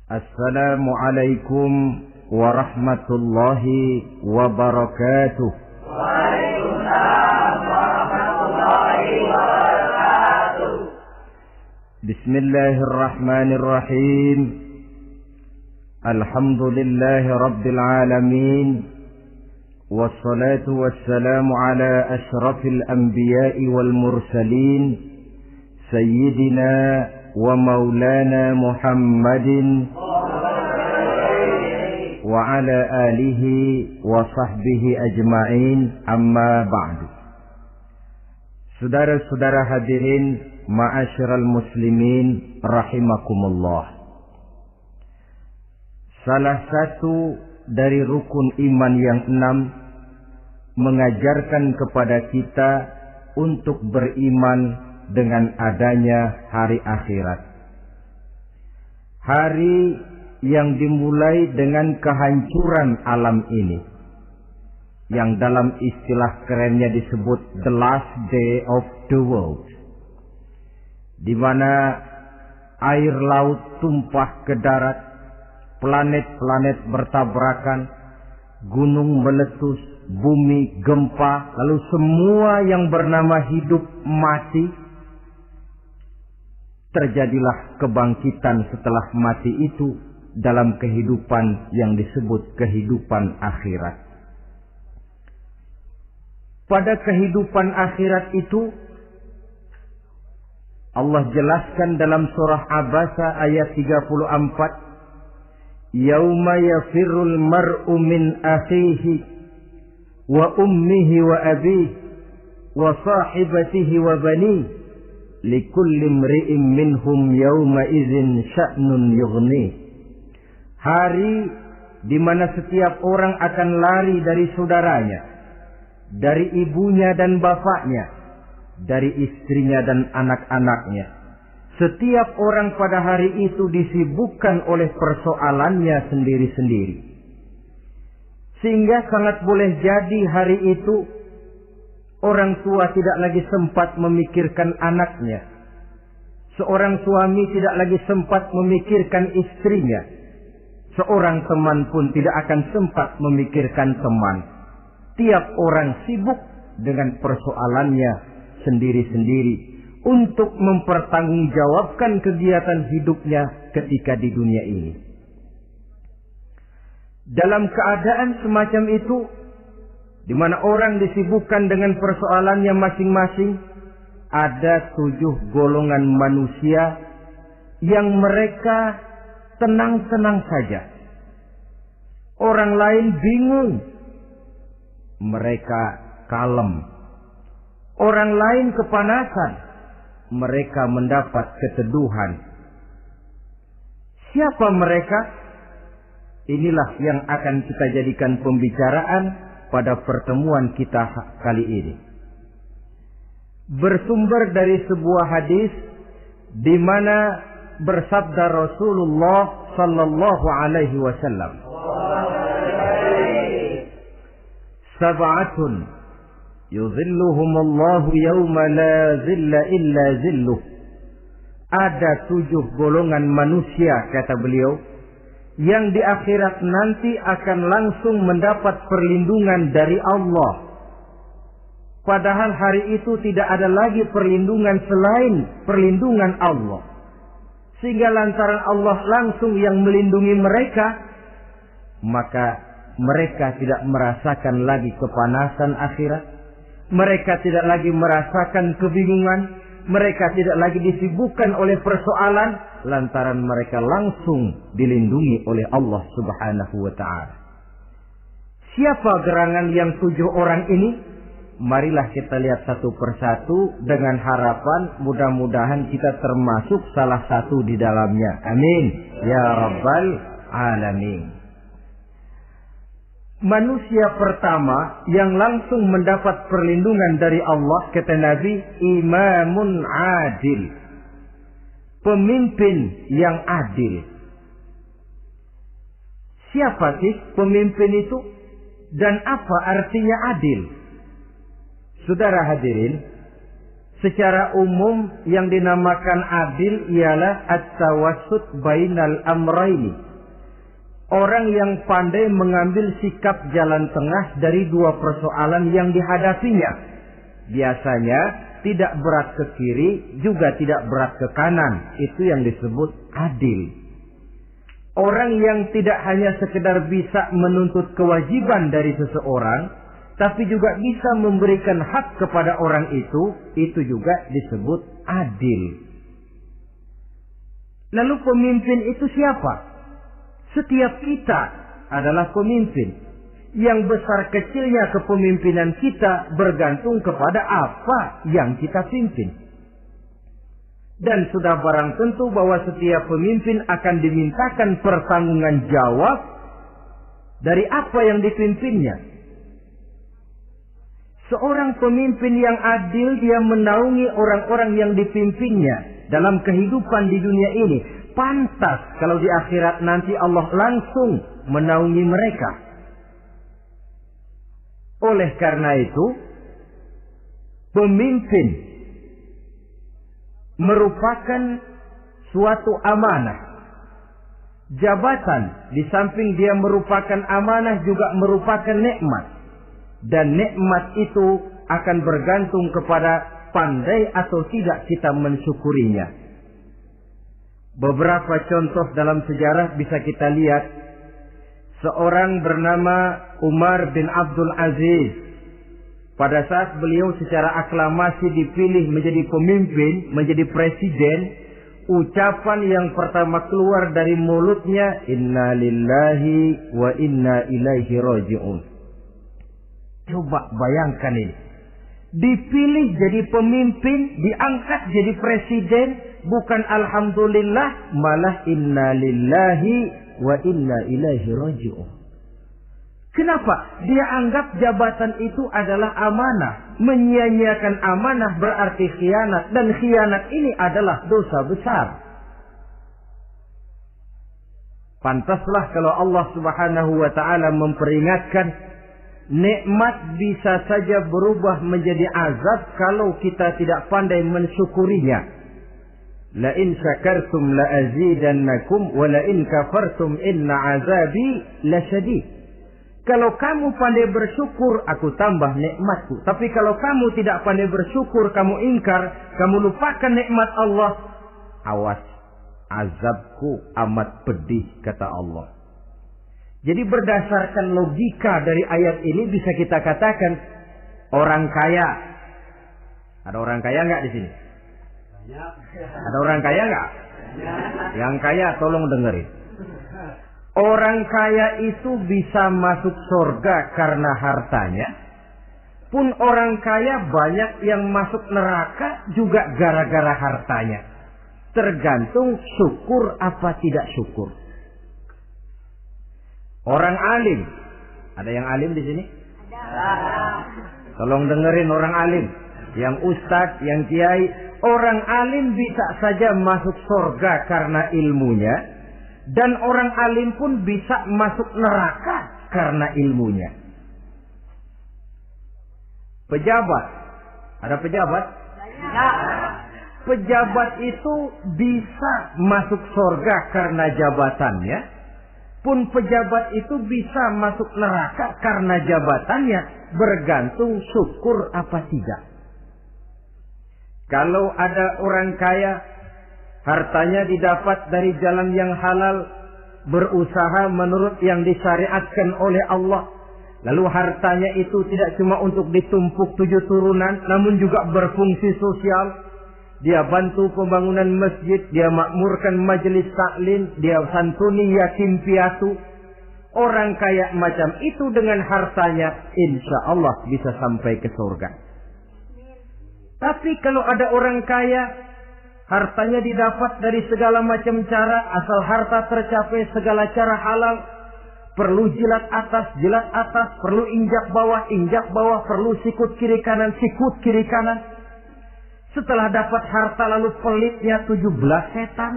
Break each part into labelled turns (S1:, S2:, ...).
S1: Assalamualaikum warahmatullahi wabarakatuh.
S2: Waalaikumsalam warahmatullahi wabarakatuh.
S1: Bismillahirrahmanirrahim. Alhamdulillahi rabbil alamin. Wassalatu wassalamu ala ashrafil anbiya'i wal mursalin. Sayyidina wa maulana Muhammadin wa ala alihi wa sahbihi ajma'in, amma ba'du. Saudara-saudara hadirin ma'asyiral muslimin rahimakumullah. Salah satu dari rukun iman yang 6 mengajarkan kepada kita untuk beriman dengan adanya hari akhirat. Hari yang dimulai dengan kehancuran alam ini, yang dalam istilah kerennya disebut the last day of the world, di mana air laut tumpah ke darat, planet-planet bertabrakan, gunung meletus, bumi gempa, lalu semua yang bernama hidup mati. Terjadilah kebangkitan setelah mati itu dalam kehidupan yang disebut kehidupan akhirat. Pada kehidupan akhirat itu Allah jelaskan dalam surah Abasa ayat 34, Yauma yafirrul mar'u min akhihi wa ummihi wa abihi wa sahibatihi wa banihi likulli imri'in minhum yawma idzin sya'nun yughni. Hari di mana setiap orang akan lari dari saudaranya, dari ibunya dan bapaknya, dari istrinya dan anak-anaknya. Setiap orang pada hari itu disibukkan oleh persoalannya sendiri-sendiri. Sehingga sangat boleh jadi hari itu orang tua tidak lagi sempat memikirkan anaknya. Seorang suami tidak lagi sempat memikirkan istrinya. Seorang teman pun tidak akan sempat memikirkan teman. Tiap orang sibuk dengan persoalannya sendiri-sendiri untuk mempertanggungjawabkan kegiatan hidupnya ketika di dunia ini. Dalam keadaan semacam itu, di mana orang disibukkan dengan persoalannya masing-masing, ada 7 golongan manusia yang mereka tenang-tenang saja. Orang lain bingung, mereka kalem. Orang lain kepanasan, mereka mendapat keteduhan. Siapa mereka? Inilah yang akan kita jadikan pembicaraan pada pertemuan kita kali ini. Bersumber dari sebuah hadis di mana bersabda Rasulullah sallallahu alaihi wasallam, Sab'atun yuzilluhumullahu yawma la zilla illa zilluh. Ada 7 golongan manusia, kata beliau, yang di akhirat nanti akan langsung mendapat perlindungan dari Allah. Padahal hari itu tidak ada lagi perlindungan selain perlindungan Allah. Sehingga lantaran Allah langsung yang melindungi mereka, maka mereka tidak merasakan lagi kepanasan akhirat. Mereka tidak lagi merasakan kebingungan. Mereka tidak lagi disibukkan oleh persoalan, lantaran mereka langsung dilindungi oleh Allah Subhanahu wa ta'ala. Siapa gerangan yang 7 orang ini? Marilah kita lihat satu persatu dengan harapan mudah-mudahan kita termasuk salah satu di dalamnya. Amin ya rabbal alamin. Manusia pertama yang langsung mendapat perlindungan dari Allah, kata Nabi, imamun adil. Pemimpin yang adil. Siapa sih pemimpin itu? Dan apa artinya adil? Saudara hadirin, Secara umum yang dinamakan adil ialah at-tawassut bainal amraini. Orang yang pandai mengambil sikap jalan tengah dari dua persoalan yang dihadapinya. Biasanya tidak berat ke kiri, juga tidak berat ke kanan. Itu yang disebut adil. Orang yang tidak hanya sekedar bisa menuntut kewajiban dari seseorang, tapi juga bisa memberikan hak kepada orang itu juga disebut adil. Lalu pemimpin itu siapa? Setiap kita adalah pemimpin. Yang besar kecilnya kepemimpinan kita bergantung kepada apa yang kita pimpin. Dan sudah barang tentu bahwa setiap pemimpin akan dimintakan pertanggungan jawab dari apa yang dipimpinnya. Seorang pemimpin yang adil, dia menaungi orang-orang yang dipimpinnya dalam kehidupan di dunia ini. Pantas kalau di akhirat nanti Allah langsung menaungi mereka. Oleh karena itu, pemimpin merupakan suatu amanah. Jabatan di samping dia merupakan amanah juga merupakan nikmat. Dan nikmat itu akan bergantung kepada pandai atau tidak kita mensyukurinya. Beberapa contoh dalam sejarah bisa kita lihat. Seorang bernama Umar bin Abdul Aziz. Pada saat beliau secara aklamasi dipilih menjadi pemimpin, menjadi presiden, ucapan yang pertama keluar dari mulutnya, Inna lillahi wa inna ilaihi raji'un. Coba bayangkan ini. Dipilih jadi pemimpin, diangkat jadi presiden, bukan alhamdulillah, malah inna lillahi wa inna ilaihi raji'un. Kenapa? Dia anggap jabatan itu adalah amanah. Menyia-nyiakan amanah berarti khianat. Dan khianat ini adalah dosa besar. Pantaslah kalau Allah Subhanahu wa ta'ala memperingatkan, nikmat bisa saja berubah menjadi azab kalau kita tidak pandai mensyukurinya. La in syakartum la azidannakum wa la in kafartum inna azabi lasyadid. Kalau kamu pandai bersyukur, aku tambah nikmatku. Tapi kalau kamu tidak pandai bersyukur, kamu ingkar, kamu lupakan nikmat Allah, awas, azabku amat pedih, kata Allah. Jadi berdasarkan logika dari ayat ini bisa kita katakan orang kaya. Ada orang kaya nggak di sini? Ada orang kaya nggak? Yang kaya tolong dengerin. Orang kaya itu bisa masuk surga karena hartanya. Pun orang kaya banyak yang masuk neraka juga gara-gara hartanya. Tergantung syukur apa tidak syukur. Orang alim, ada yang alim di sini? Ada. Tolong dengerin orang alim, yang ustadz, yang kiai. Orang alim bisa saja masuk surga karena ilmunya, dan orang alim pun bisa masuk neraka karena ilmunya. Pejabat, ada pejabat? Pejabat itu bisa masuk surga karena jabatannya. Pun pejabat itu bisa masuk neraka karena jabatannya, bergantung syukur apa tidak. Kalau ada orang kaya, hartanya didapat dari jalan yang halal, berusaha menurut yang disyariatkan oleh Allah. Lalu hartanya itu tidak cuma untuk ditumpuk 7 turunan, namun juga berfungsi sosial. Dia bantu pembangunan masjid, dia makmurkan majelis taklim, dia santuni yatim piatu. Orang kaya macam itu dengan hartanya, insya Allah bisa sampai ke surga. Tapi kalau ada orang kaya, hartanya didapat dari segala macam cara, asal harta tercapai segala cara halal. Perlu jilat atas, perlu injak bawah, perlu sikut kiri kanan, sikut kiri kanan. Setelah dapat harta lalu pelitnya 17 setan.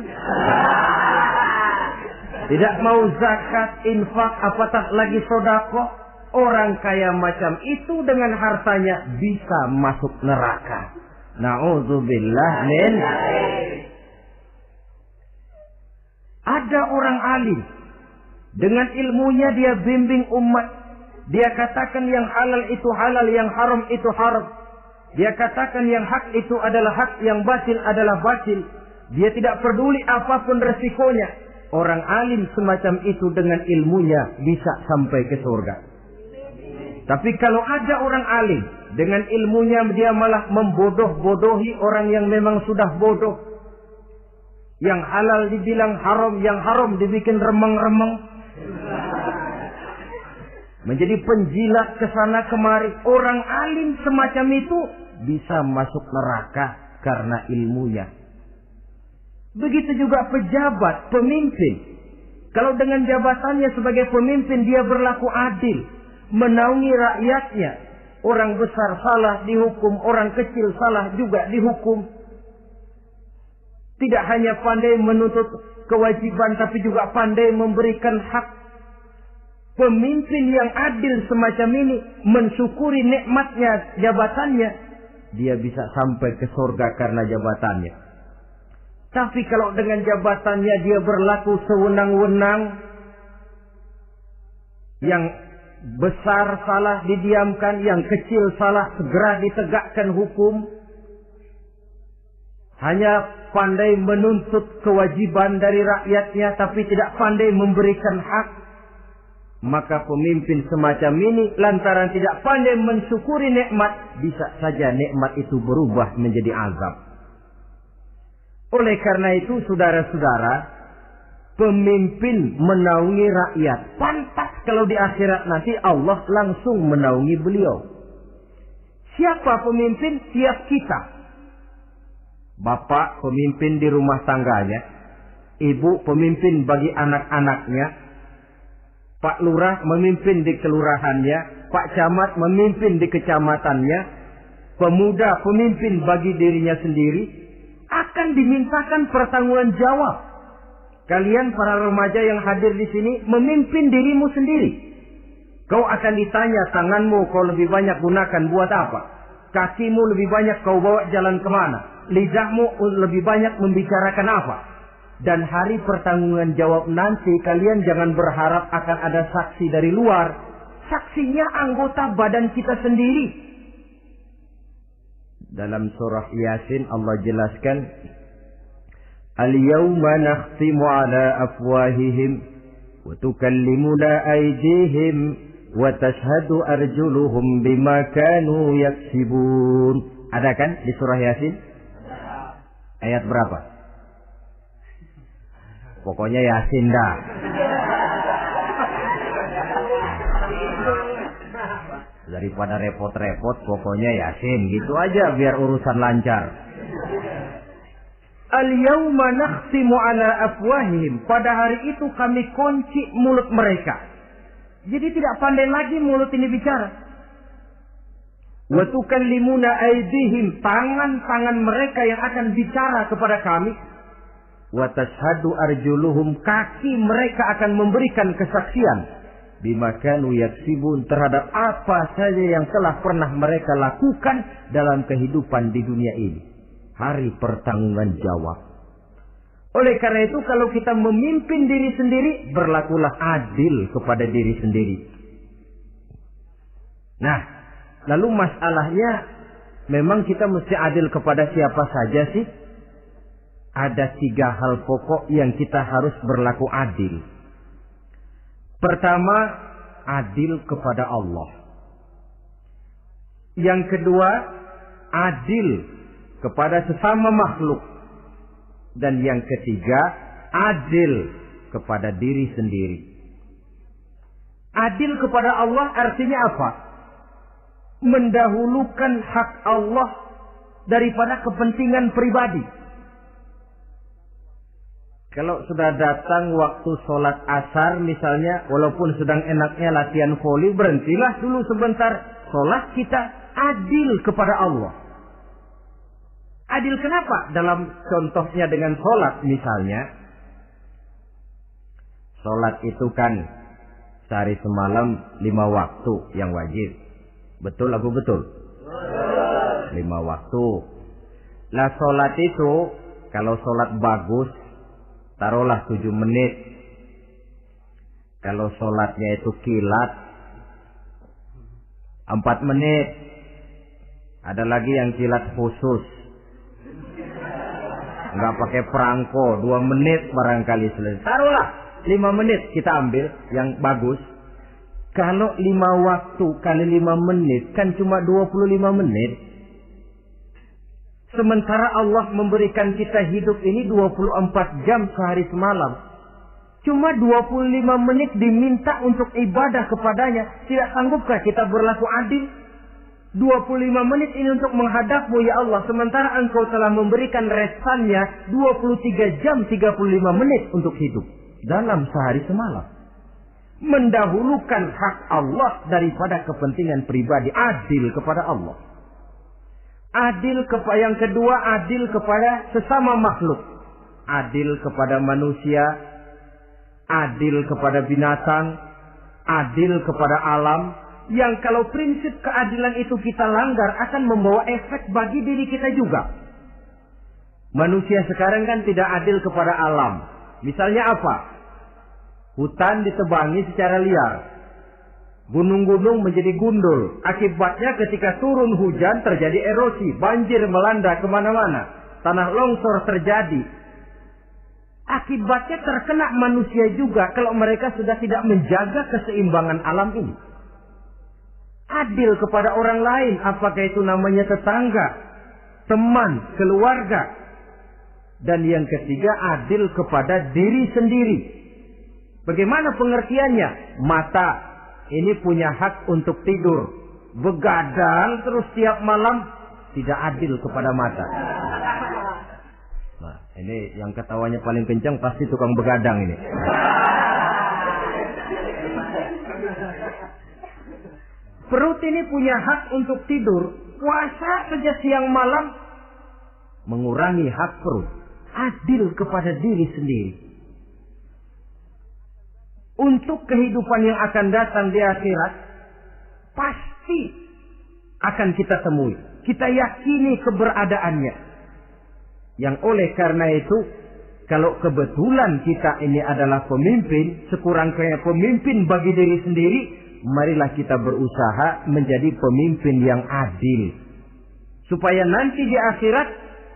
S1: Tidak mau zakat, infak, apatah lagi sedekah. Orang kaya macam itu dengan hartanya bisa masuk neraka. Na'udzubillah min. Ada orang alim, dengan ilmunya dia bimbing umat. Dia katakan yang halal itu halal, yang haram itu haram. Dia katakan yang hak itu adalah hak, yang batil adalah batil. Dia tidak peduli apapun resikonya. Orang alim semacam itu dengan ilmunya bisa sampai ke surga. Tapi kalau ada orang alim, dengan ilmunya dia malah membodoh-bodohi orang yang memang sudah bodoh. Yang halal dibilang haram, yang haram dibikin remeng-remeng. Menjadi penjilat kesana kemari. Orang alim semacam itu bisa masuk neraka karena ilmunya. Begitu juga pejabat, pemimpin. Kalau dengan jabatannya sebagai pemimpin dia berlaku adil, menaungi rakyatnya. Orang besar salah dihukum, orang kecil salah juga dihukum. Tidak hanya pandai menuntut kewajiban, tapi juga pandai memberikan hak. Pemimpin yang adil semacam ini mensyukuri nikmatnya jabatannya, dia bisa sampai ke surga karena jabatannya. Tapi kalau dengan jabatannya dia berlaku sewenang-wenang, yang besar salah didiamkan, yang kecil salah segera ditegakkan hukum, hanya pandai menuntut kewajiban dari rakyatnya tapi tidak pandai memberikan hak, maka pemimpin semacam ini lantaran tidak pandai mensyukuri nikmat, bisa saja nikmat itu berubah menjadi azab. Oleh karena itu saudara-saudara, pemimpin menaungi rakyat, pantas kalau di akhirat nanti Allah langsung menaungi beliau. Siapa pemimpin? Siap kita. Bapak pemimpin di rumah tangganya, ibu pemimpin bagi anak-anaknya, Pak Lurah memimpin di kelurahannya, Pak Camat memimpin di kecamatannya, pemuda pemimpin bagi dirinya sendiri, akan dimintakan pertanggungan jawab. Kalian para remaja yang hadir di sini memimpin dirimu sendiri. Kau akan ditanya, tanganmu kau lebih banyak gunakan buat apa? Kakimu lebih banyak kau bawa jalan kemana? Lidahmu lebih banyak membicarakan apa? Dan hari pertanggungan jawab nanti kalian jangan berharap akan ada saksi dari luar. Saksinya anggota badan kita sendiri. Dalam surah Yasin Allah jelaskan, Al-yawma nakhtimu ala afwahihim wa tukallimuna aydihim wa tashhadu arjuluhum bima kanu yaksibun. Ada kan di surah Yasin? Ayat berapa? Pokoknya Yasin dah. Daripada repot-repot, pokoknya Yasin. Gitu aja biar urusan lancar. Al-yawma nakhtimu ala afwahihim. Pada hari itu kami kunci mulut mereka. Jadi tidak pandai lagi mulut ini bicara. Wa tukallimuna aydihim, tangan-tangan mereka yang akan bicara kepada kami. Wa tashhadu arjuluhum, kaki mereka akan memberikan kesaksian bima kanu yaksibun, terhadap apa saja yang telah pernah mereka lakukan dalam kehidupan di dunia ini. Hari pertanggungan jawab. Oleh karena itu kalau kita memimpin diri sendiri, berlakulah adil kepada diri sendiri. Nah, lalu masalahnya, memang kita mesti adil kepada siapa saja sih? Ada 3 hal pokok yang kita harus berlaku adil. Pertama, adil kepada Allah. Yang kedua, adil kepada sesama makhluk. Dan yang ketiga, adil kepada diri sendiri. Adil kepada Allah artinya apa? Mendahulukan hak Allah daripada kepentingan pribadi. Kalau sudah datang waktu sholat asar misalnya, walaupun sedang enaknya latihan voli, berhentilah dulu sebentar. Sholat kita adil kepada Allah. Adil kenapa? Dalam contohnya dengan sholat misalnya. Sholat itu kan sehari semalam 5 waktu yang wajib. Betul apa betul? 5 waktu. Lah sholat itu, kalau sholat bagus, taruhlah 7 menit. Kalau sholatnya itu kilat, 4 menit. Ada lagi yang kilat khusus, nggak pakai perangko, 2 menit barangkali selesai. Taruhlah 5 menit kita ambil yang bagus. Kalau 5 waktu kali 5 menit kan cuma 25 menit. Sementara Allah memberikan kita hidup ini 24 jam sehari semalam. Cuma 25 menit diminta untuk ibadah kepadanya. Tidak sanggupkah kita berlaku adil? 25 menit ini untuk menghadapmu ya Allah. Sementara engkau telah memberikan resannya 23 jam 35 menit untuk hidup dalam sehari semalam. Mendahulukan hak Allah daripada kepentingan pribadi. Adil kepada Allah. Adil kepada yang kedua, adil kepada sesama makhluk. Adil kepada manusia, adil kepada binatang, adil kepada alam. Yang kalau prinsip keadilan itu kita langgar akan membawa efek bagi diri kita juga. Manusia sekarang kan tidak adil kepada alam. Misalnya apa? Hutan ditebangi secara liar. Gunung-gunung menjadi gundul. Akibatnya ketika turun hujan terjadi erosi. Banjir melanda kemana-mana. Tanah longsor terjadi. Akibatnya terkena manusia juga kalau mereka sudah tidak menjaga keseimbangan alam ini. Adil kepada orang lain. Apakah itu namanya tetangga, teman, keluarga. Dan yang ketiga, adil kepada diri sendiri. Bagaimana pengertiannya? Mata ini punya hak untuk tidur. Begadang terus tiap malam, tidak adil kepada mata. Nah, ini yang ketawanya paling kencang pasti tukang begadang ini. Perut ini punya hak untuk tidur. Puasa saja siang malam mengurangi hak perut. Adil kepada diri sendiri. Untuk kehidupan yang akan datang di akhirat, pasti akan kita temui. Kita yakini keberadaannya. Yang oleh karena itu, kalau kebetulan kita ini adalah pemimpin, sekurang-kurangnya pemimpin bagi diri sendiri, marilah kita berusaha menjadi pemimpin yang adil. Supaya nanti di akhirat,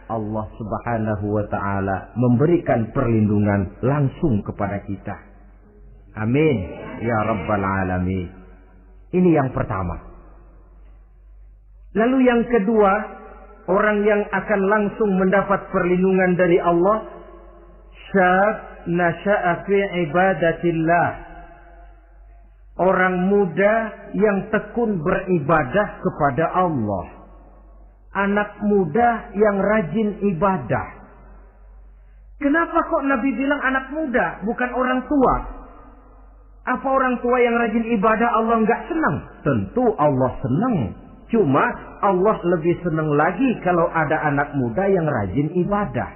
S1: Allah Subhanahu wa ta'ala memberikan perlindungan langsung kepada kita. Amin. Ya Rabbal Alamin. Ini yang pertama. Lalu yang kedua, orang yang akan langsung mendapat perlindungan dari Allah, syab nasha'a fi ibadatillah. Orang muda yang tekun beribadah kepada Allah. Anak muda yang rajin ibadah. Kenapa kok Nabi bilang anak muda, bukan orang tua? Apa orang tua yang rajin ibadah Allah enggak senang? Tentu Allah senang. Cuma Allah lebih senang lagi kalau ada anak muda yang rajin ibadah.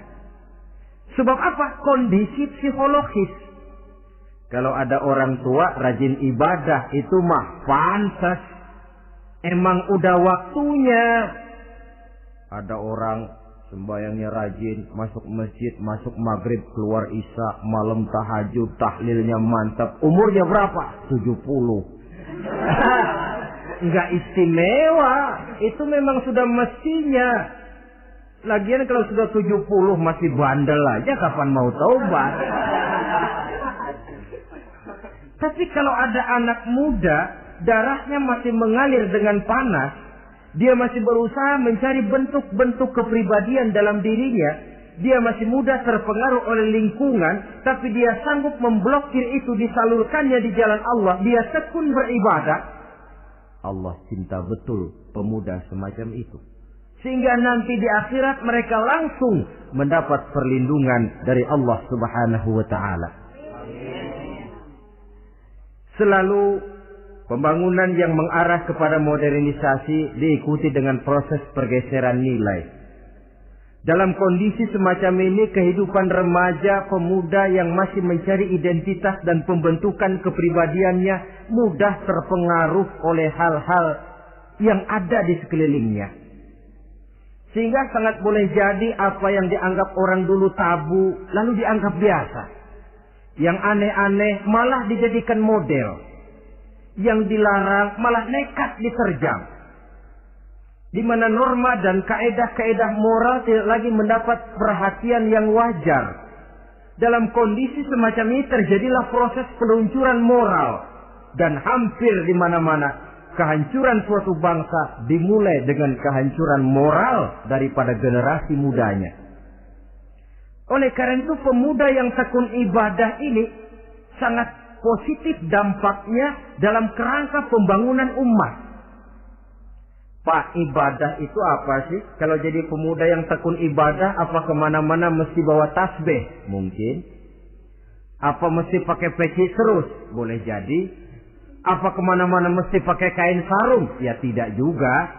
S1: Sebab apa? Kondisi psikologis. Kalau ada orang tua rajin ibadah itu mah pantas. Emang udah waktunya. Ada orang sembayangnya rajin, masuk masjid, masuk maghrib, keluar isya, malam tahajud, tahlilnya mantap. Umurnya berapa? 70. Enggak istimewa. Itu memang sudah mestinya. Lagian kalau sudah 70 masih bandel aja, kapan mau taubat? Tapi kalau ada anak muda, darahnya masih mengalir dengan panas, dia masih berusaha mencari bentuk-bentuk kepribadian dalam dirinya. Dia masih mudah terpengaruh oleh lingkungan, tapi dia sanggup memblokir itu, disalurkannya di jalan Allah. Dia tekun beribadah. Allah cinta betul pemuda semacam itu. Sehingga nanti di akhirat mereka langsung mendapat perlindungan dari Allah Subhanahu wa ta'ala. Selalu pembangunan yang mengarah kepada modernisasi diikuti dengan proses pergeseran nilai. Dalam kondisi semacam ini, kehidupan remaja, pemuda yang masih mencari identitas dan pembentukan kepribadiannya mudah terpengaruh oleh hal-hal yang ada di sekelilingnya. Sehingga sangat boleh jadi apa yang dianggap orang dulu tabu, lalu dianggap biasa. Yang aneh-aneh malah dijadikan model. Yang dilarang malah nekat diterjang. Di mana norma dan kaedah-kaedah moral tidak lagi mendapat perhatian yang wajar. Dalam kondisi semacam ini terjadilah proses peluncuran moral. Dan hampir di mana-mana kehancuran suatu bangsa dimulai dengan kehancuran moral daripada generasi mudanya. Oleh karena itu pemuda yang tekun ibadah ini sangat positif dampaknya dalam kerangka pembangunan umat. Pak, ibadah itu apa sih? Kalau jadi pemuda yang tekun ibadah, apa kemana-mana mesti bawa tasbih? Mungkin. Apa mesti pakai peci terus? Boleh jadi. Apa kemana-mana mesti pakai kain sarung? Ya tidak juga.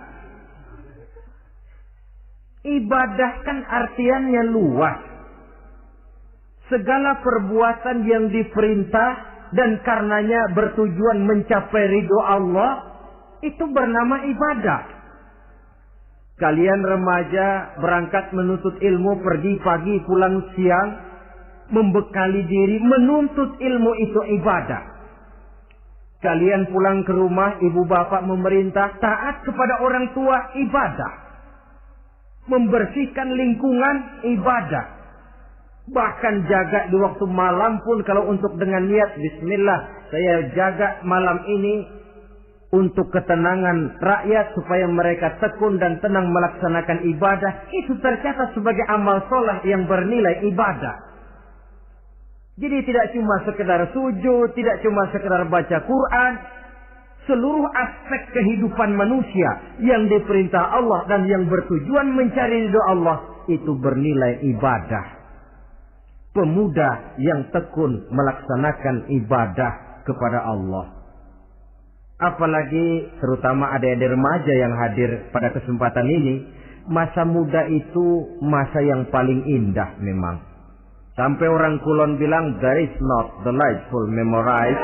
S1: Ibadah kan artiannya luas. Segala perbuatan yang diperintah dan karenanya bertujuan mencapai ridho Allah, itu bernama ibadah. Kalian remaja berangkat menuntut ilmu, pergi pagi pulang siang, membekali diri, menuntut ilmu itu ibadah. Kalian pulang ke rumah, ibu bapak memerintah, taat kepada orang tua, ibadah. Membersihkan lingkungan, ibadah. Bahkan jaga di waktu malam pun kalau untuk dengan niat, bismillah, saya jaga malam ini untuk ketenangan rakyat supaya mereka tekun dan tenang melaksanakan ibadah. Itu tercatat sebagai amal soleh yang bernilai ibadah. Jadi tidak cuma sekedar sujud, tidak cuma sekedar baca Quran. Seluruh aspek kehidupan manusia yang diperintah Allah dan yang bertujuan mencari ridho Allah, itu bernilai ibadah. Pemuda yang tekun melaksanakan ibadah kepada Allah. Apalagi terutama adik-adik remaja yang hadir pada kesempatan ini. Masa muda itu masa yang paling indah memang. Sampai orang Kulon bilang, there is not delightful memorize.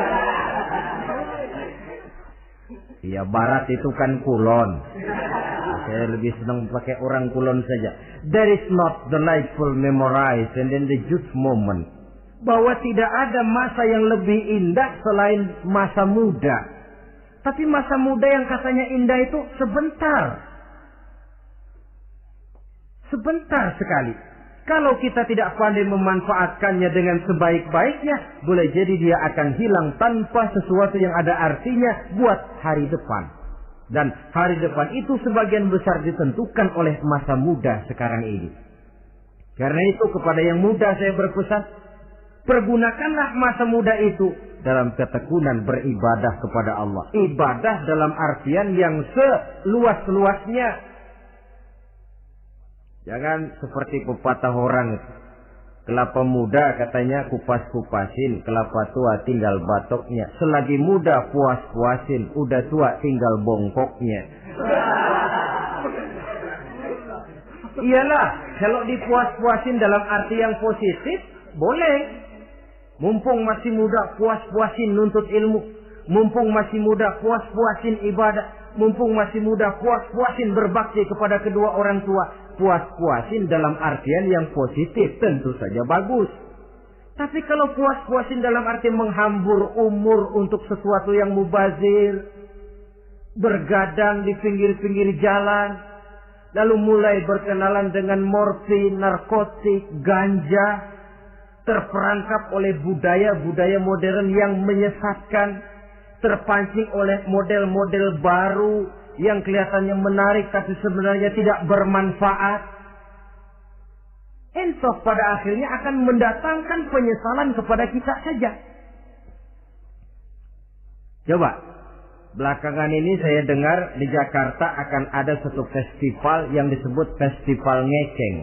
S1: Ya Barat itu kan Kulon. Saya lebih senang pakai orang Kulon saja. There is not delightful memorize and then the youth moment. Bahwa tidak ada masa yang lebih indah selain masa muda. Tapi masa muda yang katanya indah itu sebentar. Sebentar sekali. Kalau kita tidak pandai memanfaatkannya dengan sebaik-baiknya, boleh jadi dia akan hilang tanpa sesuatu yang ada artinya buat hari depan. Dan hari depan itu sebagian besar ditentukan oleh masa muda sekarang ini. Karena itu kepada yang muda saya berpesan, pergunakanlah masa muda itu dalam ketekunan beribadah kepada Allah. Ibadah dalam artian yang seluas-luasnya. Jangan seperti pepatah orang, kelapa muda katanya kupas-kupasin, kelapa tua tinggal batoknya. Selagi muda puas-puasin, udah tua tinggal bongkoknya. Iyalah, kalau dipuas-puasin dalam arti yang positif, boleh. Mumpung masih muda, puas-puasin nuntut ilmu. Mumpung masih muda, puas-puasin ibadah. Mumpung masih muda, puas-puasin berbakti kepada kedua orang tua. Puas-puasin dalam artian yang positif tentu saja bagus. Tapi kalau puas-puasin dalam arti menghambur umur untuk sesuatu yang mubazir, bergadang di pinggir-pinggir jalan, lalu mulai berkenalan dengan morfin, narkotik, ganja, terperangkap oleh budaya-budaya modern yang menyesatkan, terpancing oleh model-model baru yang kelihatannya menarik tapi sebenarnya tidak bermanfaat. Entah pada akhirnya akan mendatangkan penyesalan kepada kita saja. Coba, belakangan ini saya dengar di Jakarta akan ada satu festival yang disebut Festival Ngeceng.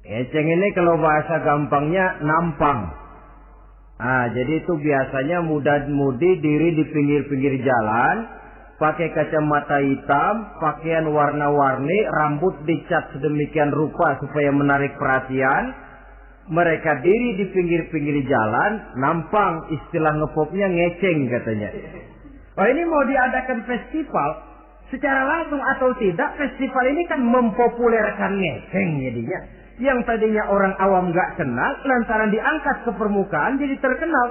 S1: Ngeceng ini kalau bahasa gampangnya nampang. Jadi itu biasanya muda-mudi diri di pinggir-pinggir jalan, pakai kacamata hitam, pakaian warna-warni, rambut dicat sedemikian rupa supaya menarik perhatian. Mereka diri di pinggir-pinggir jalan, nampang, istilah ngepopnya ngeceng katanya. Oh, ini mau diadakan festival, secara langsung atau tidak, festival ini kan mempopulerkan ngeceng jadinya. Yang tadinya orang awam nggak kenal, lantaran diangkat ke permukaan jadi terkenal.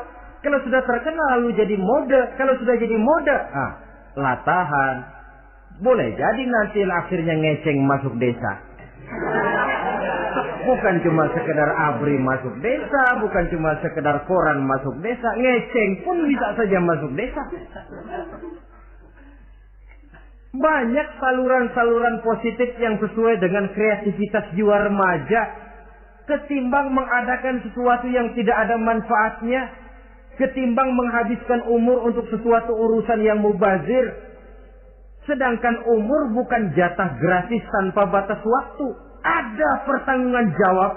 S1: Kalau sudah terkenal lalu jadi mode, kalau sudah jadi mode, latahan. Boleh jadi nanti akhirnya ngeceng masuk desa. Bukan cuma sekedar ABRI masuk desa, bukan cuma sekedar koran masuk desa, ngeceng pun bisa saja masuk desa. Banyak saluran-saluran positif yang sesuai dengan kreativitas jiwa remaja, ketimbang mengadakan sesuatu yang tidak ada manfaatnya, ketimbang menghabiskan umur untuk sesuatu urusan yang mubazir. Sedangkan umur bukan jatah gratis tanpa batas waktu. Ada pertanggungan jawab.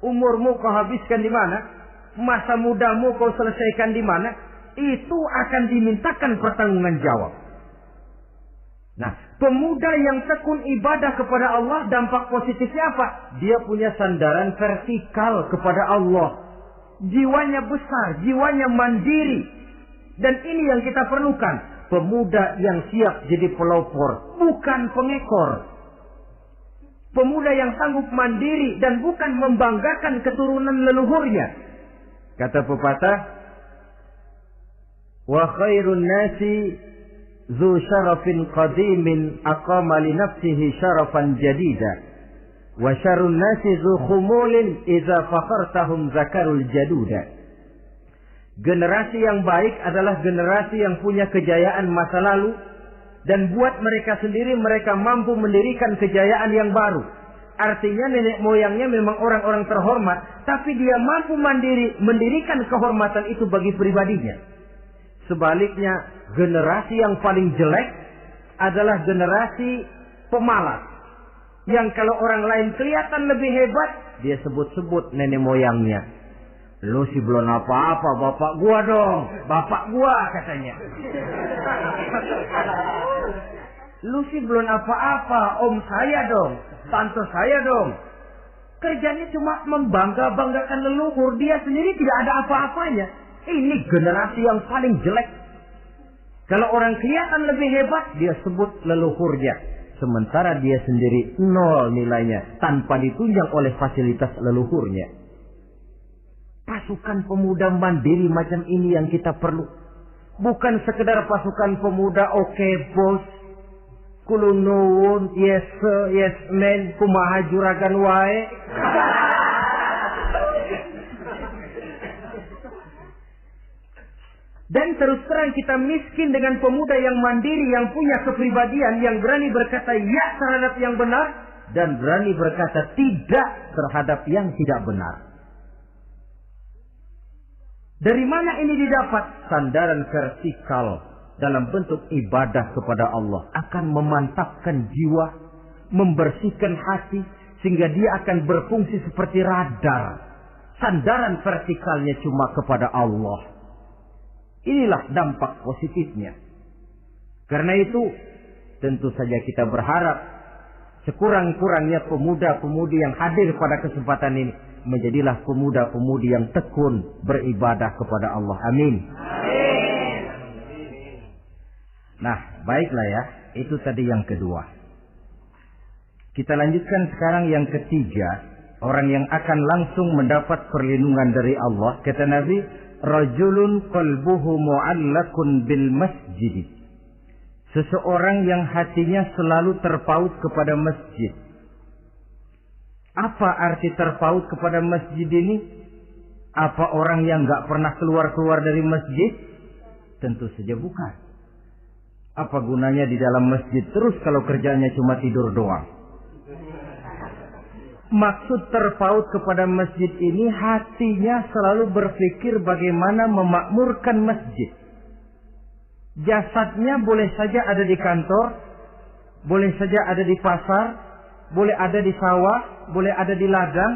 S1: Umurmu kau habiskan di mana? Masa mudamu kau selesaikan di mana? Itu akan dimintakan pertanggungan jawab. Nah, pemuda yang tekun ibadah kepada Allah, dampak positifnya apa? Dia punya sandaran vertikal kepada Allah. Jiwanya besar, jiwanya mandiri. Dan ini yang kita perlukan. Pemuda yang siap jadi pelopor, bukan pengekor. Pemuda yang sanggup mandiri dan bukan membanggakan keturunan leluhurnya. Kata pepatah, wa khairun nasi zu syarafin qadimin aqama li nafsihi syarafan jadida wa syarrun nasi zu khumulin idza fakhartahum zakarul jaduda. Generasi yang baik adalah generasi yang punya kejayaan masa lalu, dan buat mereka sendiri mereka mampu mendirikan kejayaan yang baru. Artinya nenek moyangnya memang orang-orang terhormat, tapi dia mampu mandiri mendirikan kehormatan itu bagi pribadinya. Sebaliknya, generasi yang paling jelek adalah generasi pemalas, yang kalau orang lain kelihatan lebih hebat, dia sebut-sebut nenek moyangnya. Lu sih belum apa-apa, bapak gua dong. Bapak gua katanya. Lu sih belum apa-apa, om saya dong. Tante saya dong. Kerjanya cuma membangga-banggakan leluhur. Dia sendiri tidak ada apa-apanya. Ini generasi yang paling jelek. Kalau orang kelihatan lebih hebat, dia sebut leluhurnya. Sementara dia sendiri nol nilainya, tanpa ditunjang oleh fasilitas leluhurnya. Pasukan pemuda mandiri macam ini yang kita perlu. Bukan sekedar pasukan pemuda oke bos, kulun nuwun, yes sir, yes man, kumaha juragan wae. Dan terus terang kita miskin dengan pemuda yang mandiri, yang punya kepribadian, yang berani berkata ya terhadap yang benar, dan berani berkata tidak terhadap yang tidak benar. Dari mana ini didapat? Sandaran vertikal dalam bentuk ibadah kepada Allah akan memantapkan jiwa, membersihkan hati, sehingga dia akan berfungsi seperti radar. Sandaran vertikalnya cuma kepada Allah. Inilah dampak positifnya. Karena itu, tentu saja kita berharap sekurang-kurangnya pemuda-pemudi yang hadir pada kesempatan ini menjadilah pemuda-pemudi yang tekun beribadah kepada Allah. Amin.
S2: Amin.
S1: Nah, baiklah ya. Itu tadi yang kedua. Kita lanjutkan sekarang yang ketiga. Orang yang akan langsung mendapat perlindungan dari Allah. Kata Nabi, rajulun qalbuhu mu'allakun bil masjid. Seseorang yang hatinya selalu terpaut kepada masjid. Apa arti terpaut kepada masjid ini? Apa orang yang gak pernah keluar-keluar dari masjid? Tentu saja bukan. Apa gunanya di dalam masjid terus kalau kerjanya cuma tidur doang? Maksud terpaut kepada masjid ini, hatinya selalu berpikir bagaimana memakmurkan masjid. Jasadnya boleh saja ada di kantor, boleh saja ada di pasar, boleh ada di sawah, boleh ada di ladang.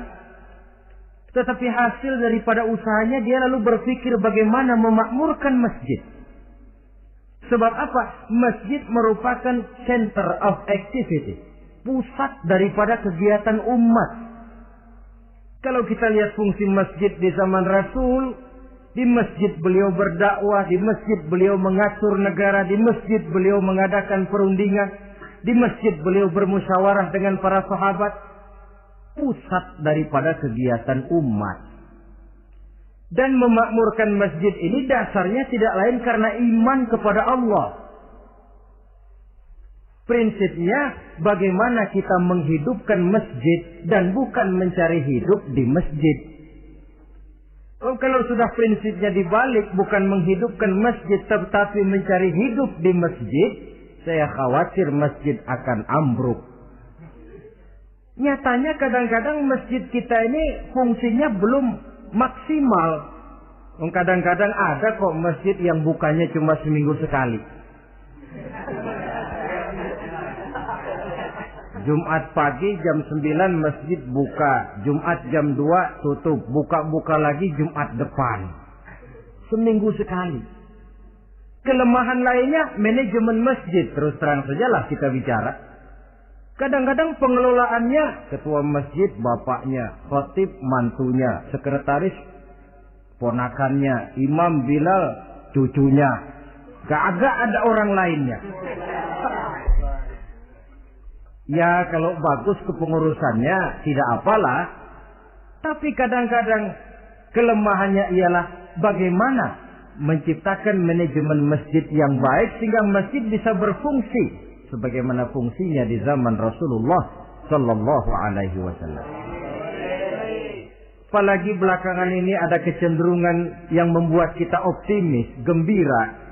S1: Tetapi hasil daripada usahanya dia lalu berpikir bagaimana memakmurkan masjid. Sebab apa? Masjid merupakan center of activity, pusat daripada kegiatan umat. Kalau kita lihat fungsi masjid di zaman Rasul, Di masjid beliau berdakwah, di masjid beliau mengatur negara, di masjid beliau mengadakan perundingan, di masjid beliau bermusyawarah dengan para sahabat. Pusat daripada kegiatan umat. Dan memakmurkan masjid ini dasarnya tidak lain karena iman kepada Allah. Prinsipnya bagaimana kita menghidupkan masjid dan bukan mencari hidup di masjid. Kalau sudah prinsipnya dibalik, bukan menghidupkan masjid tetapi mencari hidup di masjid, saya khawatir masjid akan ambruk. Nyatanya kadang-kadang masjid kita ini fungsinya belum maksimal. Kadang-kadang ada kok masjid yang bukanya cuma seminggu sekali. Jumat pagi jam 9 masjid buka, Jumat jam 2 tutup, buka-buka lagi Jumat depan. Seminggu sekali. Kelemahan lainnya manajemen masjid, terus terang sajalah kita bicara. Kadang-kadang pengelolaannya ketua masjid bapaknya, khatib mantunya, sekretaris ponakannya, imam Bilal cucunya. Gak ada orang lainnya. Ya kalau bagus kepengurusannya tidak apalah. Tapi kadang-kadang kelemahannya ialah bagaimana menciptakan manajemen masjid yang baik sehingga masjid bisa berfungsi sebagaimana fungsinya di zaman Rasulullah Sallallahu Alaihi Wasallam. Apalagi belakangan ini ada kecenderungan yang membuat kita optimis, gembira.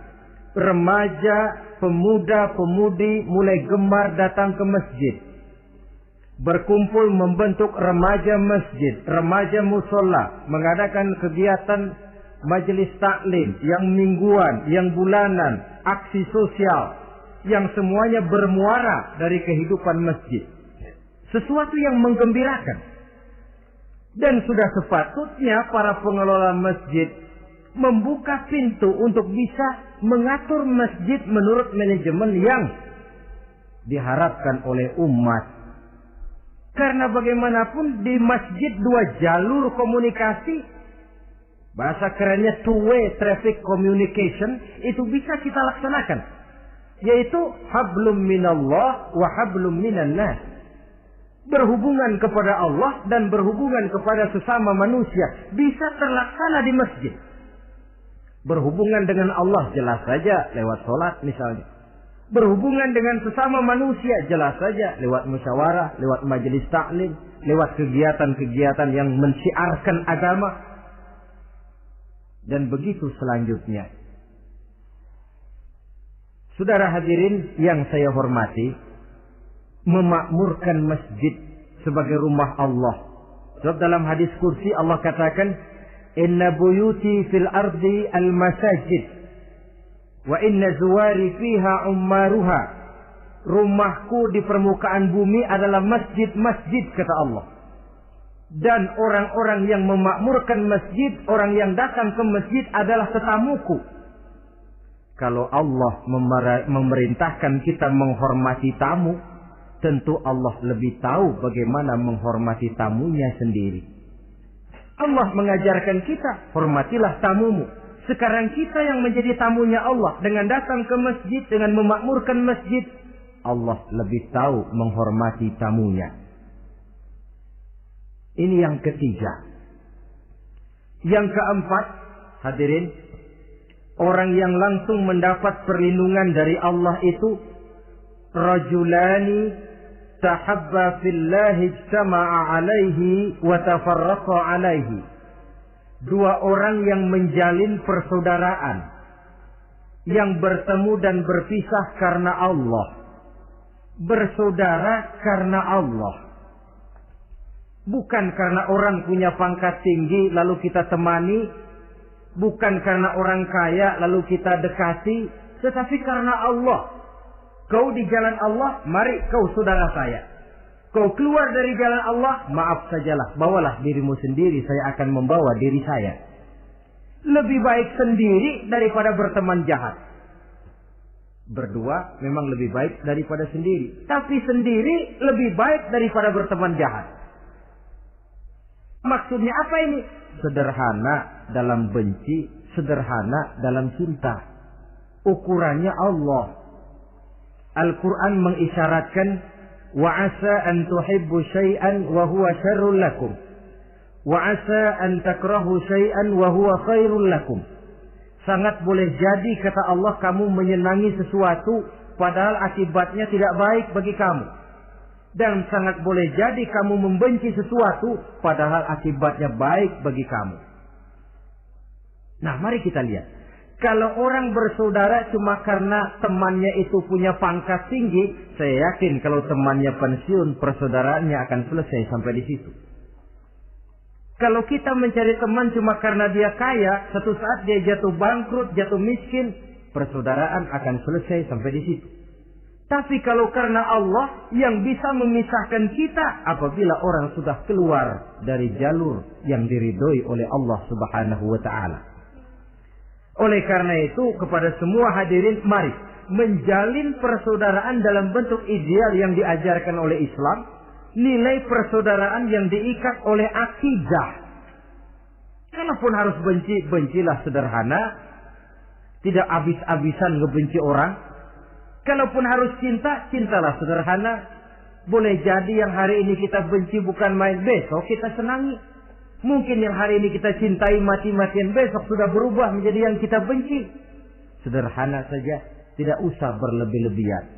S1: Remaja, pemuda-pemudi mulai gemar datang ke masjid. Berkumpul membentuk remaja masjid, remaja musola, mengadakan kegiatan majelis taklim yang mingguan, yang bulanan, aksi sosial, yang semuanya bermuara dari kehidupan masjid. Sesuatu yang menggembirakan. Dan sudah sepatutnya para pengelola masjid membuka pintu untuk bisa mengatur masjid menurut manajemen yang diharapkan oleh umat. Karena bagaimanapun di masjid dua jalur komunikasi, bahasa kerennya two-way traffic communication, itu bisa kita laksanakan. Yaitu hablum minallah wa hablum minan nas. Berhubungan kepada Allah dan berhubungan kepada sesama manusia bisa terlaksana di masjid. Berhubungan dengan Allah jelas saja lewat sholat misalnya. Berhubungan dengan sesama manusia jelas saja lewat musyawarah, lewat majelis taklim, lewat kegiatan-kegiatan yang mensyiarkan agama. Dan begitu selanjutnya. Saudara hadirin yang saya hormati, memakmurkan masjid sebagai rumah Allah. Sebab dalam hadis kursi Allah katakan, Inna buyuti fil ardi al-masajid wa inna zuwari fiha ummaruha. Rumahku di permukaan bumi adalah masjid-masjid, kata Allah. Dan orang-orang yang memakmurkan masjid, orang yang datang ke masjid adalah tetamuku. Kalau Allah memerintahkan kita menghormati tamu, tentu Allah lebih tahu bagaimana menghormati tamunya sendiri. Allah mengajarkan kita, hormatilah tamumu. Sekarang kita yang menjadi tamunya Allah dengan datang ke masjid, dengan memakmurkan masjid, Allah lebih tahu menghormati tamunya. Ini yang ketiga. Yang keempat, hadirin, orang yang langsung mendapat perlindungan dari Allah itu rajulani tahabba fillahi ijtama'a alaihi wa tafarraqa alaihi. Dua orang yang menjalin persaudaraan, yang bertemu dan berpisah karena Allah, bersaudara karena Allah. Bukan karena orang punya pangkat tinggi lalu kita temani, bukan karena orang kaya lalu kita dekati, tetapi karena Allah. Kau di jalan Allah, mari kau saudara saya. Kau keluar dari jalan Allah, maaf sajalah, bawalah dirimu sendiri, saya akan membawa diri saya. Lebih baik sendiri daripada berteman jahat. Berdua memang lebih baik daripada sendiri, tapi sendiri lebih baik daripada berteman jahat. Maksudnya apa ini? sederhana dalam benci, sederhana dalam cinta. Ukurannya Allah. Al-Quran mengisyaratkan, wa asa an tuhibbu syai'an wa huwa syarrul lakum, wa asa an takrahu syai'an wa huwa khairul lakum. Sangat boleh jadi, kata Allah, kamu menyenangi sesuatu padahal akibatnya tidak baik bagi kamu. Dan sangat boleh jadi kamu membenci sesuatu padahal akibatnya baik bagi kamu. Nah, mari kita lihat. Kalau orang bersaudara cuma karena temannya itu punya pangkat tinggi, saya yakin kalau temannya pensiun, persaudaraannya akan selesai sampai di situ. Kalau kita mencari teman cuma karena dia kaya, satu saat dia jatuh bangkrut, jatuh miskin, persaudaraan akan selesai sampai di situ. Tapi kalau karena Allah yang bisa memisahkan kita apabila orang sudah keluar dari jalur yang diridhoi oleh Allah Subhanahu wa taala. Oleh karena itu, kepada semua hadirin, mari menjalin persaudaraan dalam bentuk ideal yang diajarkan oleh Islam. Nilai persaudaraan yang diikat oleh akidah. Kalaupun harus benci, bencilah sederhana. Tidak habis-habisan ngebenci orang. Kalaupun harus cinta, cintalah sederhana. Boleh jadi yang hari ini kita benci bukan main, besok kita senangi. Mungkin yang hari ini kita cintai mati-matian, besok sudah berubah menjadi yang kita benci. Sederhana saja, tidak usah berlebih-lebihan.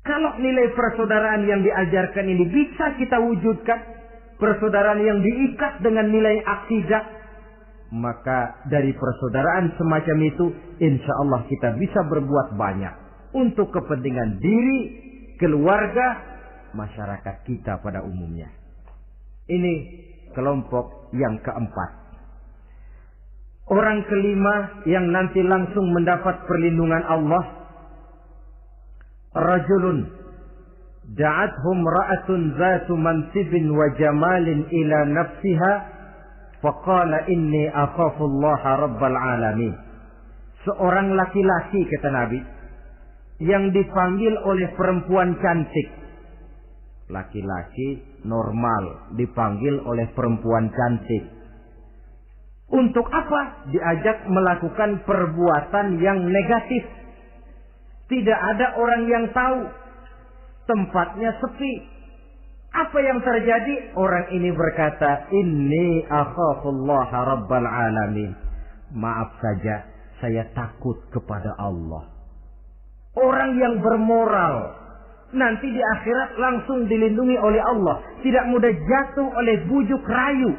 S1: Kalau nilai persaudaraan yang diajarkan ini bisa kita wujudkan, persaudaraan yang diikat dengan nilai akidah, maka dari persaudaraan semacam itu, insya Allah kita bisa berbuat banyak untuk kepentingan diri, keluarga, masyarakat kita pada umumnya. Ini kelompok yang keempat. Orang kelima yang nanti langsung mendapat perlindungan Allah, rajulun da'athum ra'atun zatu mansibin wa jamalin ila nafsiha faqala inni akhafullaha rabbal alamin. Seorang laki-laki, kata Nabi, yang dipanggil oleh perempuan cantik. Laki-laki normal dipanggil oleh perempuan cantik. Untuk apa? Diajak melakukan perbuatan yang negatif. Tidak ada orang yang tahu. Tempatnya sepi. Apa yang terjadi? Orang ini berkata, inni akhafullaha rabbal alamin. Maaf saja, saya takut kepada Allah. Orang yang bermoral nanti di akhirat langsung dilindungi oleh Allah. Tidak mudah jatuh oleh bujuk rayu.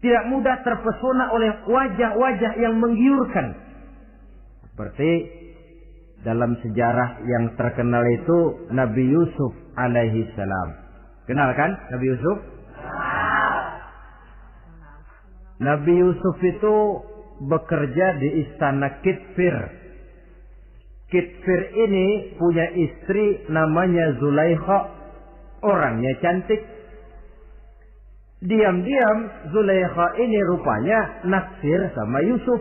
S1: Tidak mudah terpesona oleh wajah-wajah yang menggiurkan. Seperti dalam sejarah yang terkenal itu Nabi Yusuf alaihi salam. Kenal kan Nabi Yusuf? Nabi Yusuf itu bekerja di istana Kitfir. Kitfir ini punya istri namanya Zulaikha. Orangnya cantik. Diam-diam Zulaikha ini rupanya naksir sama Yusuf.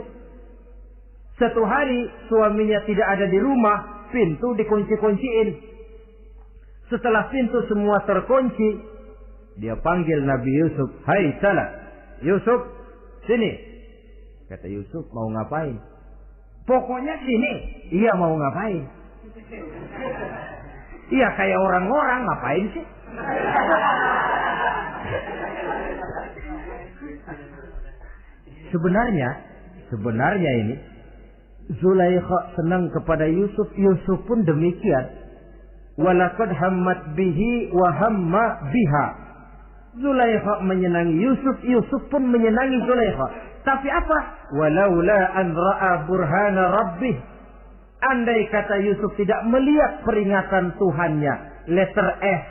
S1: Satu hari suaminya tidak ada di rumah, pintu dikunci-kunciin. Setelah pintu semua terkunci, dia panggil Nabi Yusuf, "Hai salah, Yusuf, sini." Kata Yusuf, "Mau ngapain?" "Pokoknya sini." "Iya, mau ngapain?" "Iya, kayak orang-orang, ngapain sih?" Sebenarnya ini Zulaikha senang kepada Yusuf, Yusuf pun demikian. Walaqad hammat bihi wa hamma biha. Zulaikha menyenangi Yusuf, Yusuf pun menyenangi Zulaikha. Tapi apa? Walaula an ra'a burhana rabbih. Andai kata Yusuf tidak melihat peringatan Tuhannya, letter S.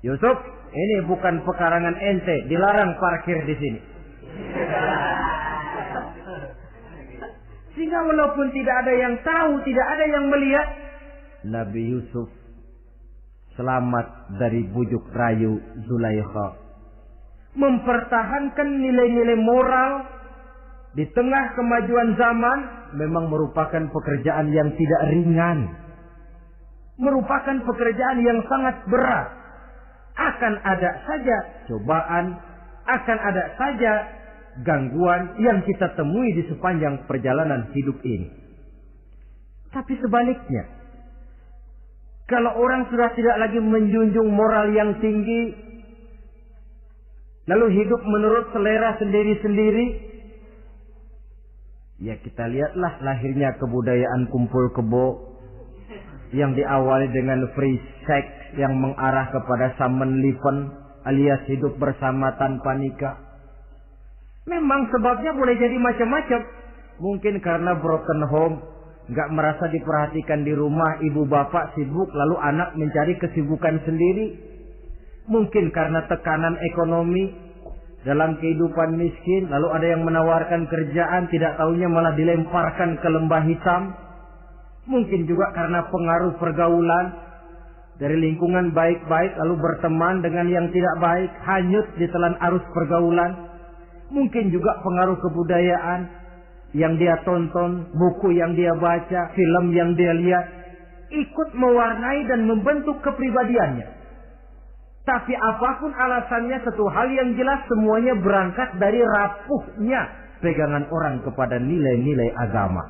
S1: Yusuf, ini bukan pekarangan ente, dilarang parkir di sini. Sehingga walaupun tidak ada yang tahu, tidak ada yang melihat, Nabi Yusuf selamat dari bujuk rayu Zulaikha. Mempertahankan nilai-nilai moral di tengah kemajuan zaman memang merupakan pekerjaan yang tidak ringan. Merupakan pekerjaan yang sangat berat. Akan ada saja cobaan, akan ada saja gangguan yang kita temui di sepanjang perjalanan hidup ini. Tapi sebaliknya, kalau orang sudah tidak lagi menjunjung moral yang tinggi, lalu hidup menurut selera sendiri-sendiri, ya kita lihatlah lahirnya kebudayaan kumpul kebo yang diawali dengan free sex yang mengarah kepada Samenleben alias hidup bersama tanpa nikah. Memang sebabnya boleh jadi macam-macam. Mungkin karena broken home, nggak merasa diperhatikan di rumah, ibu bapak sibuk, lalu anak mencari kesibukan sendiri. Mungkin karena tekanan ekonomi dalam kehidupan miskin, lalu ada yang menawarkan kerjaan, tidak taunya malah dilemparkan ke lembah hitam. Mungkin juga karena pengaruh pergaulan dari lingkungan baik-baik, lalu berteman dengan yang tidak baik, hanyut di telan arus pergaulan. Mungkin juga pengaruh kebudayaan yang dia tonton, buku yang dia baca, film yang dia lihat, ikut mewarnai dan membentuk kepribadiannya. Tapi apapun alasannya, satu hal yang jelas, semuanya berangkat dari rapuhnya pegangan orang kepada nilai-nilai agama.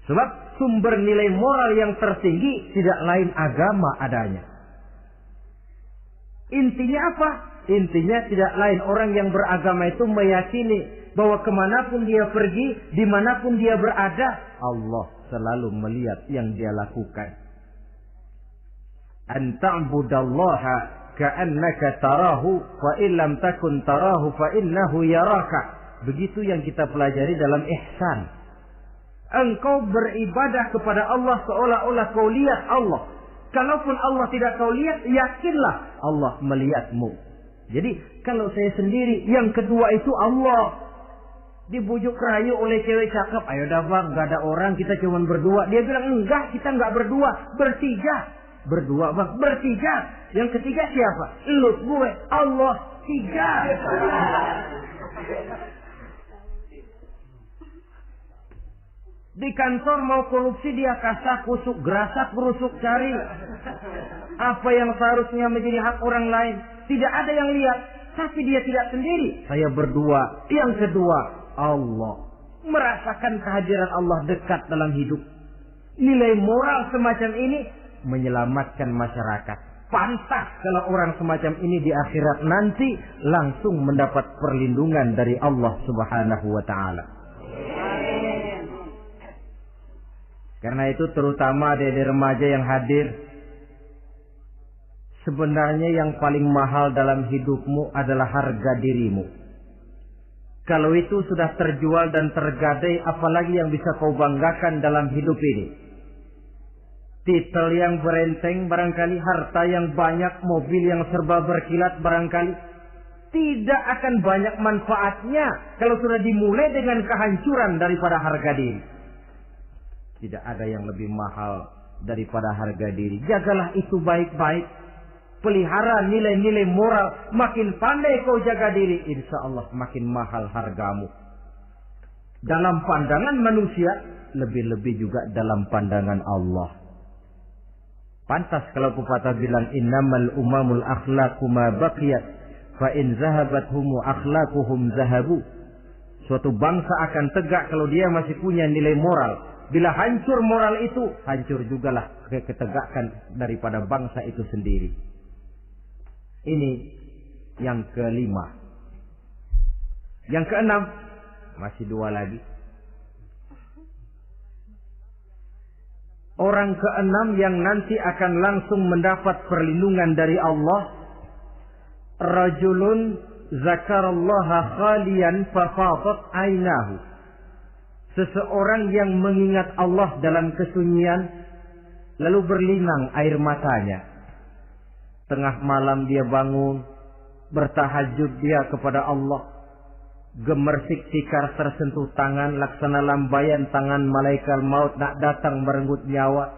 S1: Sebab sumber nilai moral yang tertinggi tidak lain agama adanya. Intinya apa? Intinya tidak lain orang yang beragama itu meyakini bahwa kemanapun dia pergi, dimanapun dia berada, Allah selalu melihat yang dia lakukan. An ta'budallaha ka'annaka tarahu fa illam takun tarahu fa innahu yaraka. Begitu yang kita pelajari dalam ihsan. Engkau beribadah kepada Allah seolah-olah kau lihat Allah. Kalaupun Allah tidak kau lihat, yakinlah Allah melihatmu. Jadi kalau saya sendiri, yang kedua itu Allah. Dibujuk rayu oleh cewek cakep, ayo dah bang, gak ada orang, kita cuma berdua. Dia bilang enggak, kita enggak berdua, bertiga. Berdua bang, bertiga. Yang ketiga siapa? Lu, gue, Allah, tiga. Di kantor mau korupsi dia kasak kusuk, gerasak berusuk cari apa yang seharusnya menjadi hak orang lain. Tidak ada yang lihat, tapi dia tidak sendiri. Saya berdua. Yang kedua, Allah. Merasakan kehadiran Allah dekat dalam hidup. Nilai moral semacam ini menyelamatkan masyarakat. Pantas kalau orang semacam ini di akhirat nanti langsung mendapat perlindungan dari Allah Subhanahu wa ta'ala. Karena itu terutama adik-adik remaja yang hadir, sebenarnya yang paling mahal dalam hidupmu adalah harga dirimu. Kalau itu sudah terjual dan tergadai, apalagi yang bisa kau banggakan dalam hidup ini? Titel yang berenteng barangkali, harta yang banyak, mobil yang serba berkilat barangkali. Tidak akan banyak manfaatnya kalau sudah dimulai dengan kehancuran daripada harga diri. Tidak ada yang lebih mahal daripada harga diri. Jagalah itu baik-baik. Pelihara nilai-nilai moral. Makin pandai kau jaga diri, insya Allah makin mahal hargamu. Dalam pandangan manusia, lebih-lebih juga dalam pandangan Allah. Pantas kalau pepatah bilang, innamal umamul akhlaqu ma baqiyat, fa in zahabat humu akhlaquhum zahabu. Suatu bangsa akan tegak kalau dia masih punya nilai moral. Bila hancur moral itu, hancur jugalah ketegakan daripada bangsa itu sendiri. Ini yang kelima. Yang keenam, masih dua lagi. Orang keenam yang nanti akan langsung mendapat perlindungan dari Allah. Rajulun zakarallaha khalian fafadat ainahu. Seseorang yang mengingat Allah dalam kesunyian, lalu berlinang air matanya. Tengah malam dia bangun, bertahajud dia kepada Allah. Gemersik tikar tersentuh tangan, laksana lambaian tangan malaikat maut nak datang merenggut nyawa.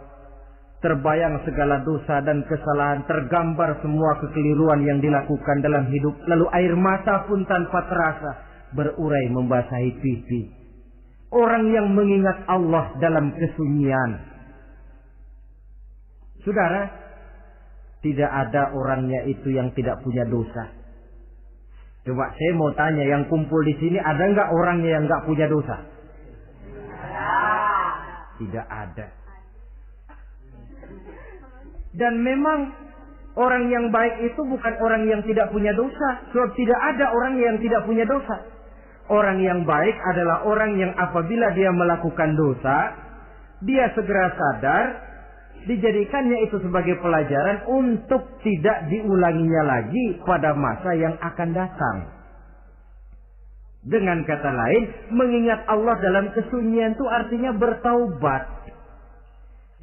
S1: Terbayang segala dosa dan kesalahan, tergambar semua kekeliruan yang dilakukan dalam hidup. Lalu air mata pun tanpa terasa berurai membasahi pipi. Orang yang mengingat Allah dalam kesunyian. Saudara, tidak ada orangnya itu yang tidak punya dosa. Coba saya mau tanya, yang kumpul di sini ada nggak orang yang nggak punya dosa? Tidak ada. Dan memang orang yang baik itu bukan orang yang tidak punya dosa. Sebab tidak ada orang yang tidak punya dosa. Orang yang baik adalah orang yang apabila dia melakukan dosa, dia segera sadar, dijadikannya itu sebagai pelajaran untuk tidak diulanginya lagi pada masa yang akan datang. Dengan kata lain, mengingat Allah dalam kesunyian itu artinya bertaubat.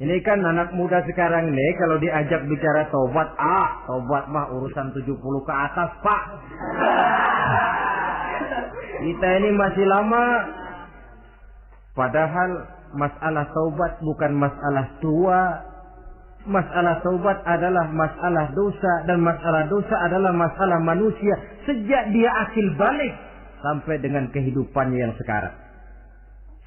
S1: Ini kan anak muda sekarang nih, kalau diajak bicara taubat, taubat mah urusan 70 ke atas, Pak. Kita ini masih lama. Padahal masalah taubat bukan masalah tua. Masalah taubat adalah masalah dosa. Dan masalah dosa adalah masalah manusia sejak dia akil balik sampai dengan kehidupannya yang sekarang.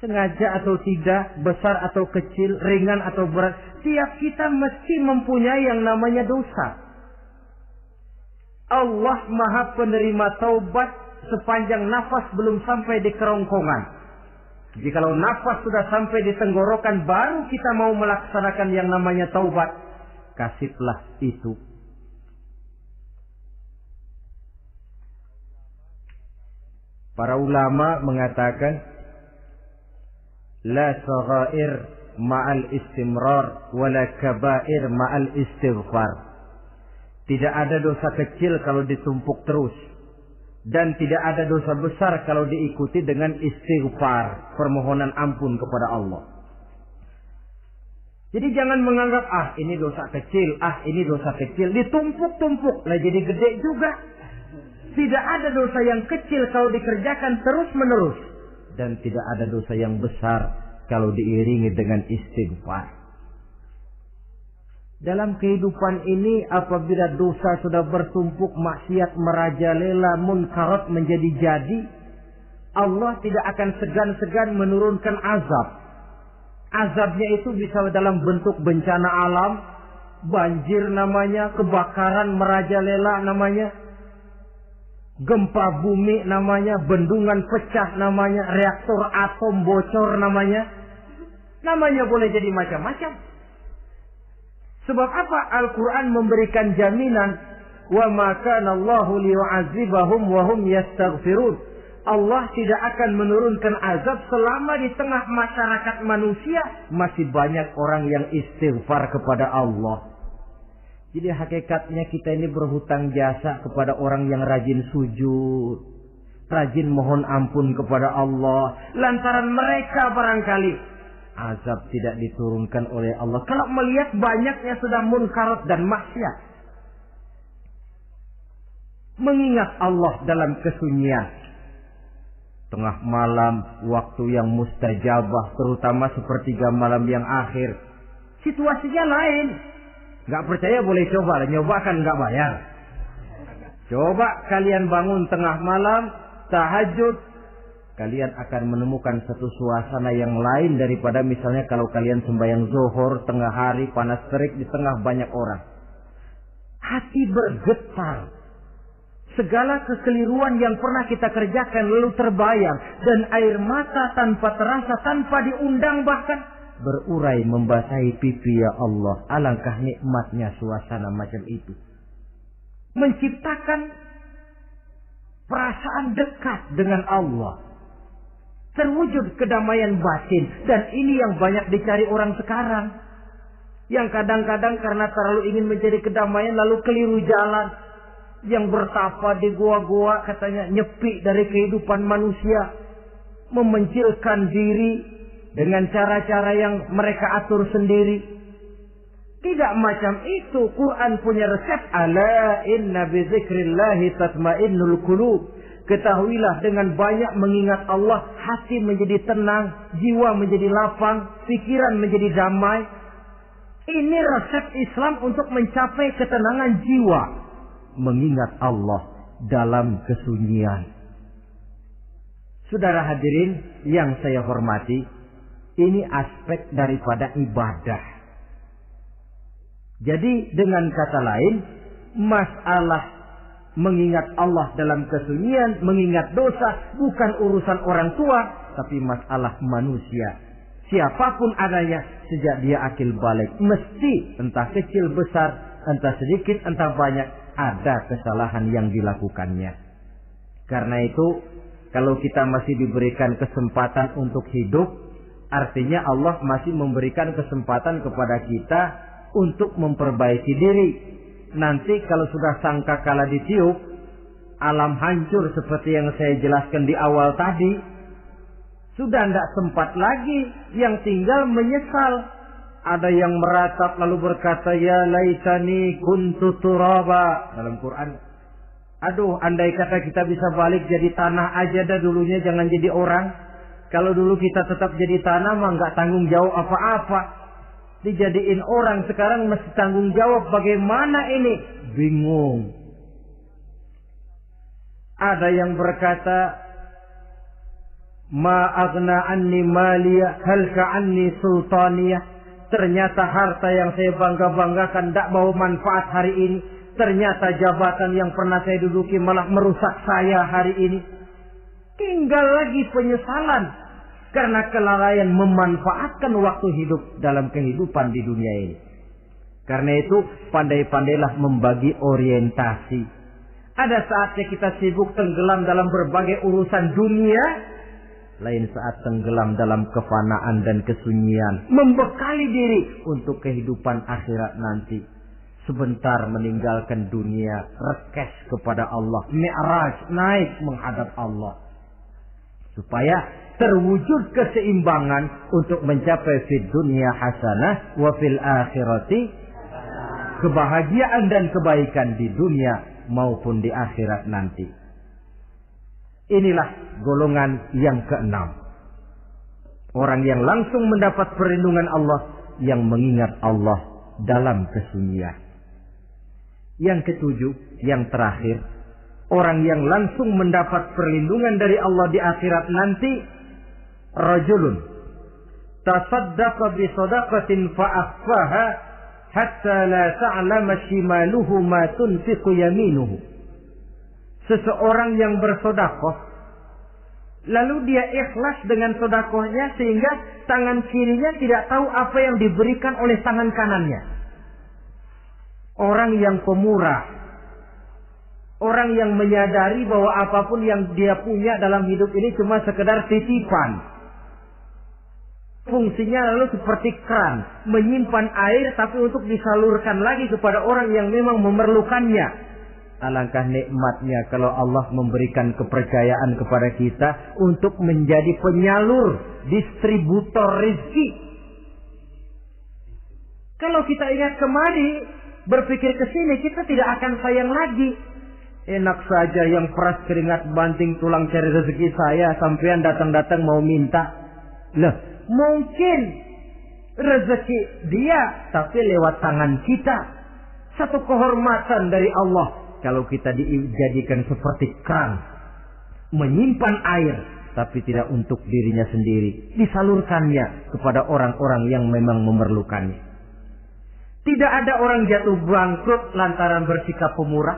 S1: Sengaja atau tidak, besar atau kecil, ringan atau berat, tiap kita mesti mempunyai yang namanya dosa. Allah Maha penerima taubat sepanjang nafas belum sampai di kerongkongan. Jadi kalau nafas sudah sampai di tenggorokan, baru kita mau melaksanakan yang namanya taubat. Kasihlah itu. Para ulama mengatakan, la saghair ma'al istimrar wala kabair ma'al istighfar. Tidak ada dosa kecil kalau ditumpuk terus, dan tidak ada dosa besar kalau diikuti dengan istighfar, permohonan ampun kepada Allah. Jadi jangan menganggap ini dosa kecil, ini dosa kecil, ditumpuk-tumpuk lah jadi gede juga. Tidak ada dosa yang kecil kalau dikerjakan terus-menerus, dan tidak ada dosa yang besar kalau diiringi dengan istighfar. Dalam kehidupan ini apabila dosa sudah bertumpuk, maksiat merajalela, munkarat menjadi jadi, Allah tidak akan segan-segan menurunkan azab. Azabnya itu bisa dalam bentuk bencana alam, banjir namanya, kebakaran merajalela namanya, gempa bumi namanya, bendungan pecah namanya, reaktor atom bocor namanya. Namanya boleh jadi macam-macam. Sebab apa? Al-Quran memberikan jaminan, wa ma kana Allahu liyu'adzibahum wa hum yastaghfirun. Allah tidak akan menurunkan azab selama di tengah masyarakat manusia masih banyak orang yang istighfar kepada Allah. Jadi hakikatnya kita ini berhutang jasa kepada orang yang rajin sujud, rajin mohon ampun kepada Allah. Lantaran mereka barangkali azab tidak diturunkan oleh Allah kalau melihat banyaknya sudah munkarat dan maksiat. Mengingat Allah dalam kesunyian, tengah malam, waktu yang mustajabah, terutama sepertiga malam yang akhir, situasinya lain. Gak percaya boleh coba, nyoba kan gak bayar. Coba kalian bangun tengah malam, tahajud, kalian akan menemukan satu suasana yang lain daripada misalnya kalau kalian sembahyang zuhur tengah hari, panas terik di tengah banyak orang. Hati bergetar. Segala kekeliruan yang pernah kita kerjakan lalu terbayang, dan air mata tanpa terasa, tanpa diundang bahkan berurai membasahi pipi. Ya Allah, alangkah nikmatnya suasana macam itu. Menciptakan perasaan dekat dengan Allah. Terwujud kedamaian batin. Dan ini yang banyak dicari orang sekarang. Yang kadang-kadang karena terlalu ingin mencari kedamaian lalu keliru jalan. Yang bertapa di gua-gua katanya nyepi dari kehidupan manusia. Memencilkan diri dengan cara-cara yang mereka atur sendiri. Tidak macam itu. Quran punya resep. Ala inna bi dzikrillahi tatmainnul qulub. Ketahuilah dengan banyak mengingat Allah, hati menjadi tenang, jiwa menjadi lapang, pikiran menjadi damai. Ini resep Islam untuk mencapai ketenangan jiwa. Mengingat Allah dalam kesunyian. Saudara hadirin yang saya hormati, ini aspek daripada ibadah. Jadi dengan kata lain, masalah Mengingat Allah dalam kesunyian, mengingat dosa, bukan urusan orang tua, tapi masalah manusia. Siapapun adanya, sejak dia akil balik, mesti entah kecil besar, entah sedikit, entah banyak, ada kesalahan yang dilakukannya. Karena itu, kalau kita masih diberikan kesempatan untuk hidup, artinya Allah masih memberikan kesempatan kepada kita untuk memperbaiki diri. Nanti kalau sudah sangkakala ditiup, alam hancur seperti yang saya jelaskan di awal tadi, sudah tidak sempat lagi, yang tinggal menyesal. Ada yang meratap lalu berkata, ya laitani kuntu turaba. Dalam Quran, aduh, andai kata kita bisa balik jadi tanah aja dah dulunya, jangan jadi orang. Kalau dulu kita tetap jadi tanah mah nggak tanggung jawab apa-apa. Dijadiin orang sekarang mesti tanggung jawab, bagaimana ini? Bingung. Ada yang berkata, ma aghna anni maliya halka anni sultaniyah. Ternyata harta yang saya bangga-banggakan tidak bawa manfaat hari ini. Ternyata jabatan yang pernah saya duduki malah merusak saya hari ini. Tinggal lagi penyesalan karena kelalaian memanfaatkan waktu hidup dalam kehidupan di dunia ini. Karena itu pandai-pandailah membagi orientasi. Ada saatnya kita sibuk tenggelam dalam berbagai urusan dunia, lain saat tenggelam dalam kefanaan dan kesunyian, membekali diri untuk kehidupan akhirat nanti. Sebentar meninggalkan dunia, rekes kepada Allah, mi'raj, naik menghadap Allah, supaya terwujud keseimbangan untuk mencapai fid dunya hasanah wa fil akhirati, kebahagiaan dan kebaikan di dunia maupun di akhirat nanti. Inilah golongan yang keenam. Orang yang langsung mendapat perlindungan Allah, yang mengingat Allah dalam kesunyian. Yang ketujuh, yang terakhir, orang yang langsung mendapat perlindungan dari Allah di akhirat nanti, rajulun tasaddaqa bi sadaqatin fa akhfaha hatta la ta'lama shimaluhu ma tunfiqu yaminuhu. Seseorang yang bersedekah, lalu dia ikhlas dengan sedekahnya sehingga tangan kirinya tidak tahu apa yang diberikan oleh tangan kanannya. Orang yang pemurah, orang yang menyadari bahwa apapun yang dia punya dalam hidup ini cuma sekedar titipan. Fungsinya lalu seperti keran, menyimpan air tapi untuk disalurkan lagi kepada orang yang memang memerlukannya. Alangkah nikmatnya kalau Allah memberikan kepercayaan kepada kita untuk menjadi penyalur, distributor rezeki. Kalau kita ingat kemari, berpikir ke sini, kita tidak akan sayang lagi. Enak saja yang peras keringat banting tulang cari rezeki saya, sampean datang-datang mau minta. Loh, mungkin rezeki dia, tapi lewat tangan kita. Satu kehormatan dari Allah. Kalau kita dijadikan seperti keran, menyimpan air, tapi tidak untuk dirinya sendiri, disalurkannya kepada orang-orang yang memang memerlukannya. Tidak ada orang jatuh bangkrut lantaran bersikap pemurah,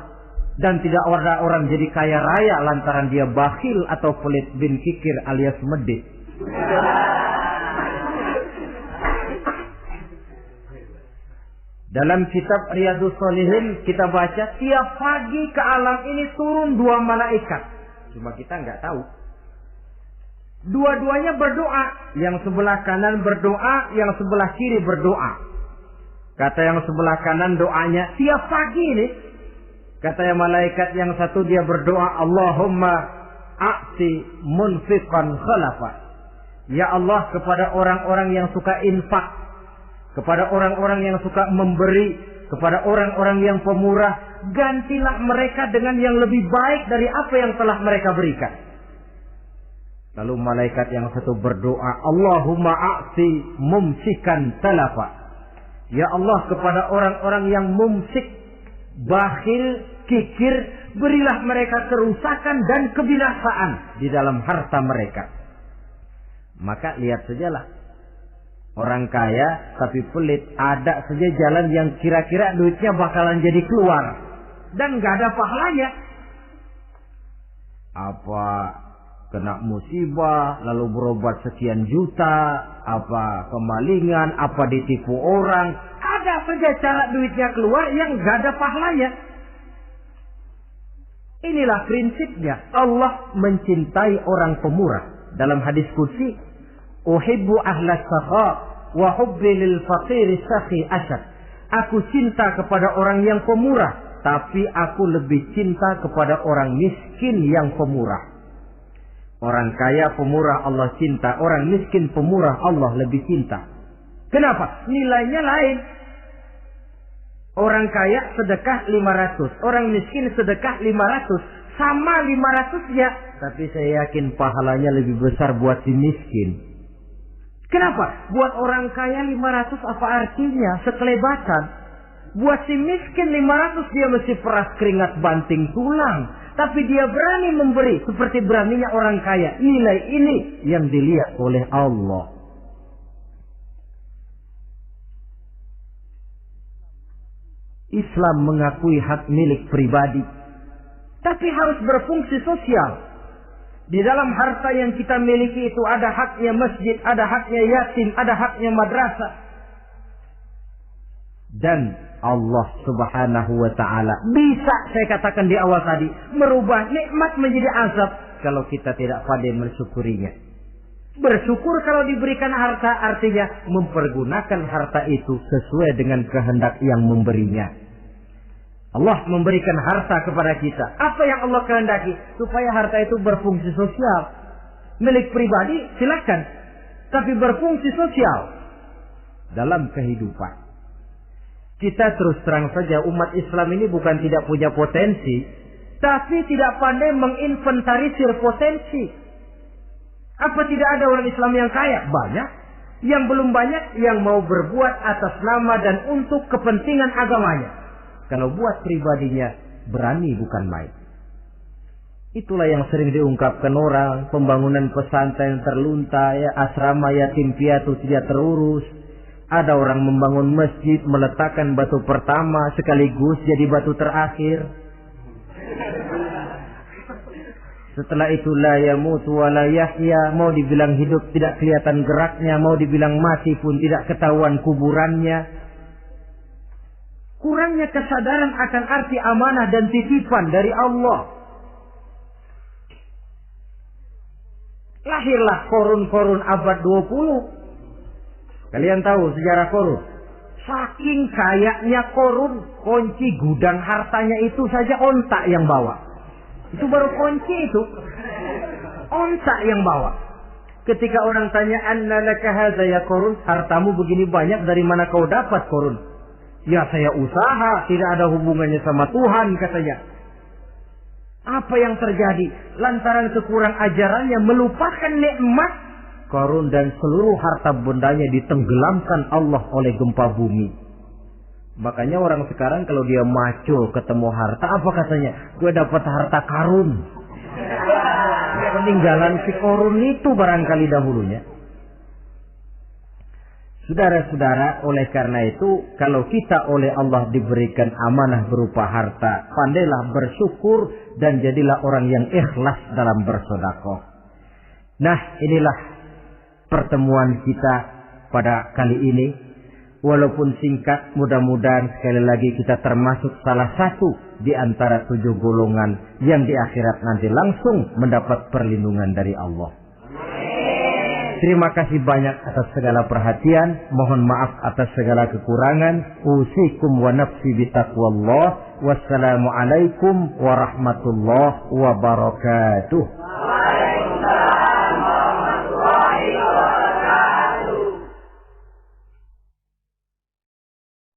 S1: dan tidak ada orang jadi kaya raya lantaran dia bakhil atau pelit bin kikir alias medit. Dalam kitab Riyadhus Shalihin kita baca, tiap pagi ke alam ini turun 2 malaikat. Cuma kita nggak tahu. Dua-duanya berdoa. Yang sebelah kanan berdoa, yang sebelah kiri berdoa. Kata yang sebelah kanan doanya tiap pagi ini. Kata yang malaikat yang satu dia berdoa, Allahumma a'ti munfiqan khalafa. Ya Allah, kepada orang-orang yang suka infak, kepada orang-orang yang suka memberi, kepada orang-orang yang pemurah, gantilah mereka dengan yang lebih baik dari apa yang telah mereka berikan. Lalu malaikat yang satu berdoa, Allahumma a'ti mumsikan talafa. Ya Allah, kepada orang-orang yang mumsik, bakhil, kikir, berilah mereka kerusakan dan kebinasaan di dalam harta mereka. Maka lihat sajalah. Orang kaya tapi pelit, ada saja jalan yang kira-kira duitnya bakalan jadi keluar. Dan gak ada pahalanya. apa kena musibah, lalu berobat sekian juta, apa kemalingan, apa ditipu orang. Ada saja cara duitnya keluar yang gak ada pahalanya. Inilah prinsipnya. Allah mencintai orang pemurah. Dalam hadis qudsi, uhibbu ahlas sakha wa hubbi lil faqir sakhi asyad. Aku cinta kepada orang yang pemurah, tapi aku lebih cinta kepada orang miskin yang pemurah. Orang kaya pemurah Allah cinta, orang miskin pemurah Allah lebih cinta. Kenapa? Nilainya lain. Orang kaya sedekah 500, orang miskin sedekah 500, sama 500 ya, tapi saya yakin pahalanya lebih besar buat si miskin. Kenapa? Buat orang kaya 500 apa artinya? Sekelebatan. Buat si miskin 500 dia mesti peras keringat banting tulang. Tapi dia berani memberi seperti beraninya orang kaya. Nilai ini yang dilihat oleh Allah. Islam mengakui hak milik pribadi, tapi harus berfungsi sosial. Di dalam harta yang kita miliki itu ada haknya masjid, ada haknya yatim, ada haknya madrasah. Dan Allah Subhanahu wa ta'ala bisa, saya katakan di awal tadi, merubah nikmat menjadi azab kalau kita tidak pandai mensyukurinya. Bersyukur kalau diberikan harta artinya mempergunakan harta itu sesuai dengan kehendak yang memberinya. Allah memberikan harta kepada kita. Apa yang Allah kehendaki? Supaya harta itu berfungsi sosial. Milik pribadi silakan, tapi berfungsi sosial dalam kehidupan. Kita terus terang saja, umat Islam ini bukan tidak punya potensi, tapi tidak pandai menginventarisir potensi. Apa tidak ada orang Islam yang kaya? Banyak. Yang belum banyak yang mau berbuat atas nama dan untuk kepentingan agamanya. Kalau buat pribadinya, berani bukan main. Itulah yang sering diungkapkan orang, pembangunan pesantren terlunta, ya, asrama yatim piatu tidak terurus. Ada orang membangun masjid, meletakkan batu pertama sekaligus jadi batu terakhir. Setelah itu la yamutu wa la yahya, mau dibilang hidup tidak kelihatan geraknya, mau dibilang mati pun tidak ketahuan kuburannya. Kurangnya kesadaran akan arti amanah dan titipan dari Allah. Lahirlah korun-korun abad 20. Kalian tahu sejarah Korun? Saking kayanya Korun, kunci gudang hartanya itu saja onta yang bawa. Itu baru kunci itu. Onta yang bawa. Ketika orang tanya, "Anna laka hadza ya Korun?" Hartamu begini banyak, dari mana kau dapat Korun? Ya saya usaha, tidak ada hubungannya sama Tuhan katanya. Apa yang terjadi? Lantaran kekurang ajarannya melupakan nikmat. Korun dan seluruh harta bendanya ditenggelamkan Allah oleh gempa bumi. Makanya orang sekarang kalau dia macul ketemu harta, apa katanya? Gue dapat harta karun. Peninggalan si Korun itu barangkali dahulunya. Saudara-saudara, oleh karena itu, kalau kita oleh Allah diberikan amanah berupa harta, pandailah bersyukur dan jadilah orang yang ikhlas dalam bersedekah. Nah, inilah pertemuan kita pada kali ini. Walaupun singkat, mudah-mudahan sekali lagi kita termasuk salah satu di antara 7 golongan yang di akhirat nanti langsung mendapat perlindungan dari Allah. Terima kasih banyak atas segala perhatian. Mohon maaf atas segala kekurangan. Usikum wa nafsi bitaqwallah. Wassalamualaikum warahmatullahi wabarakatuh.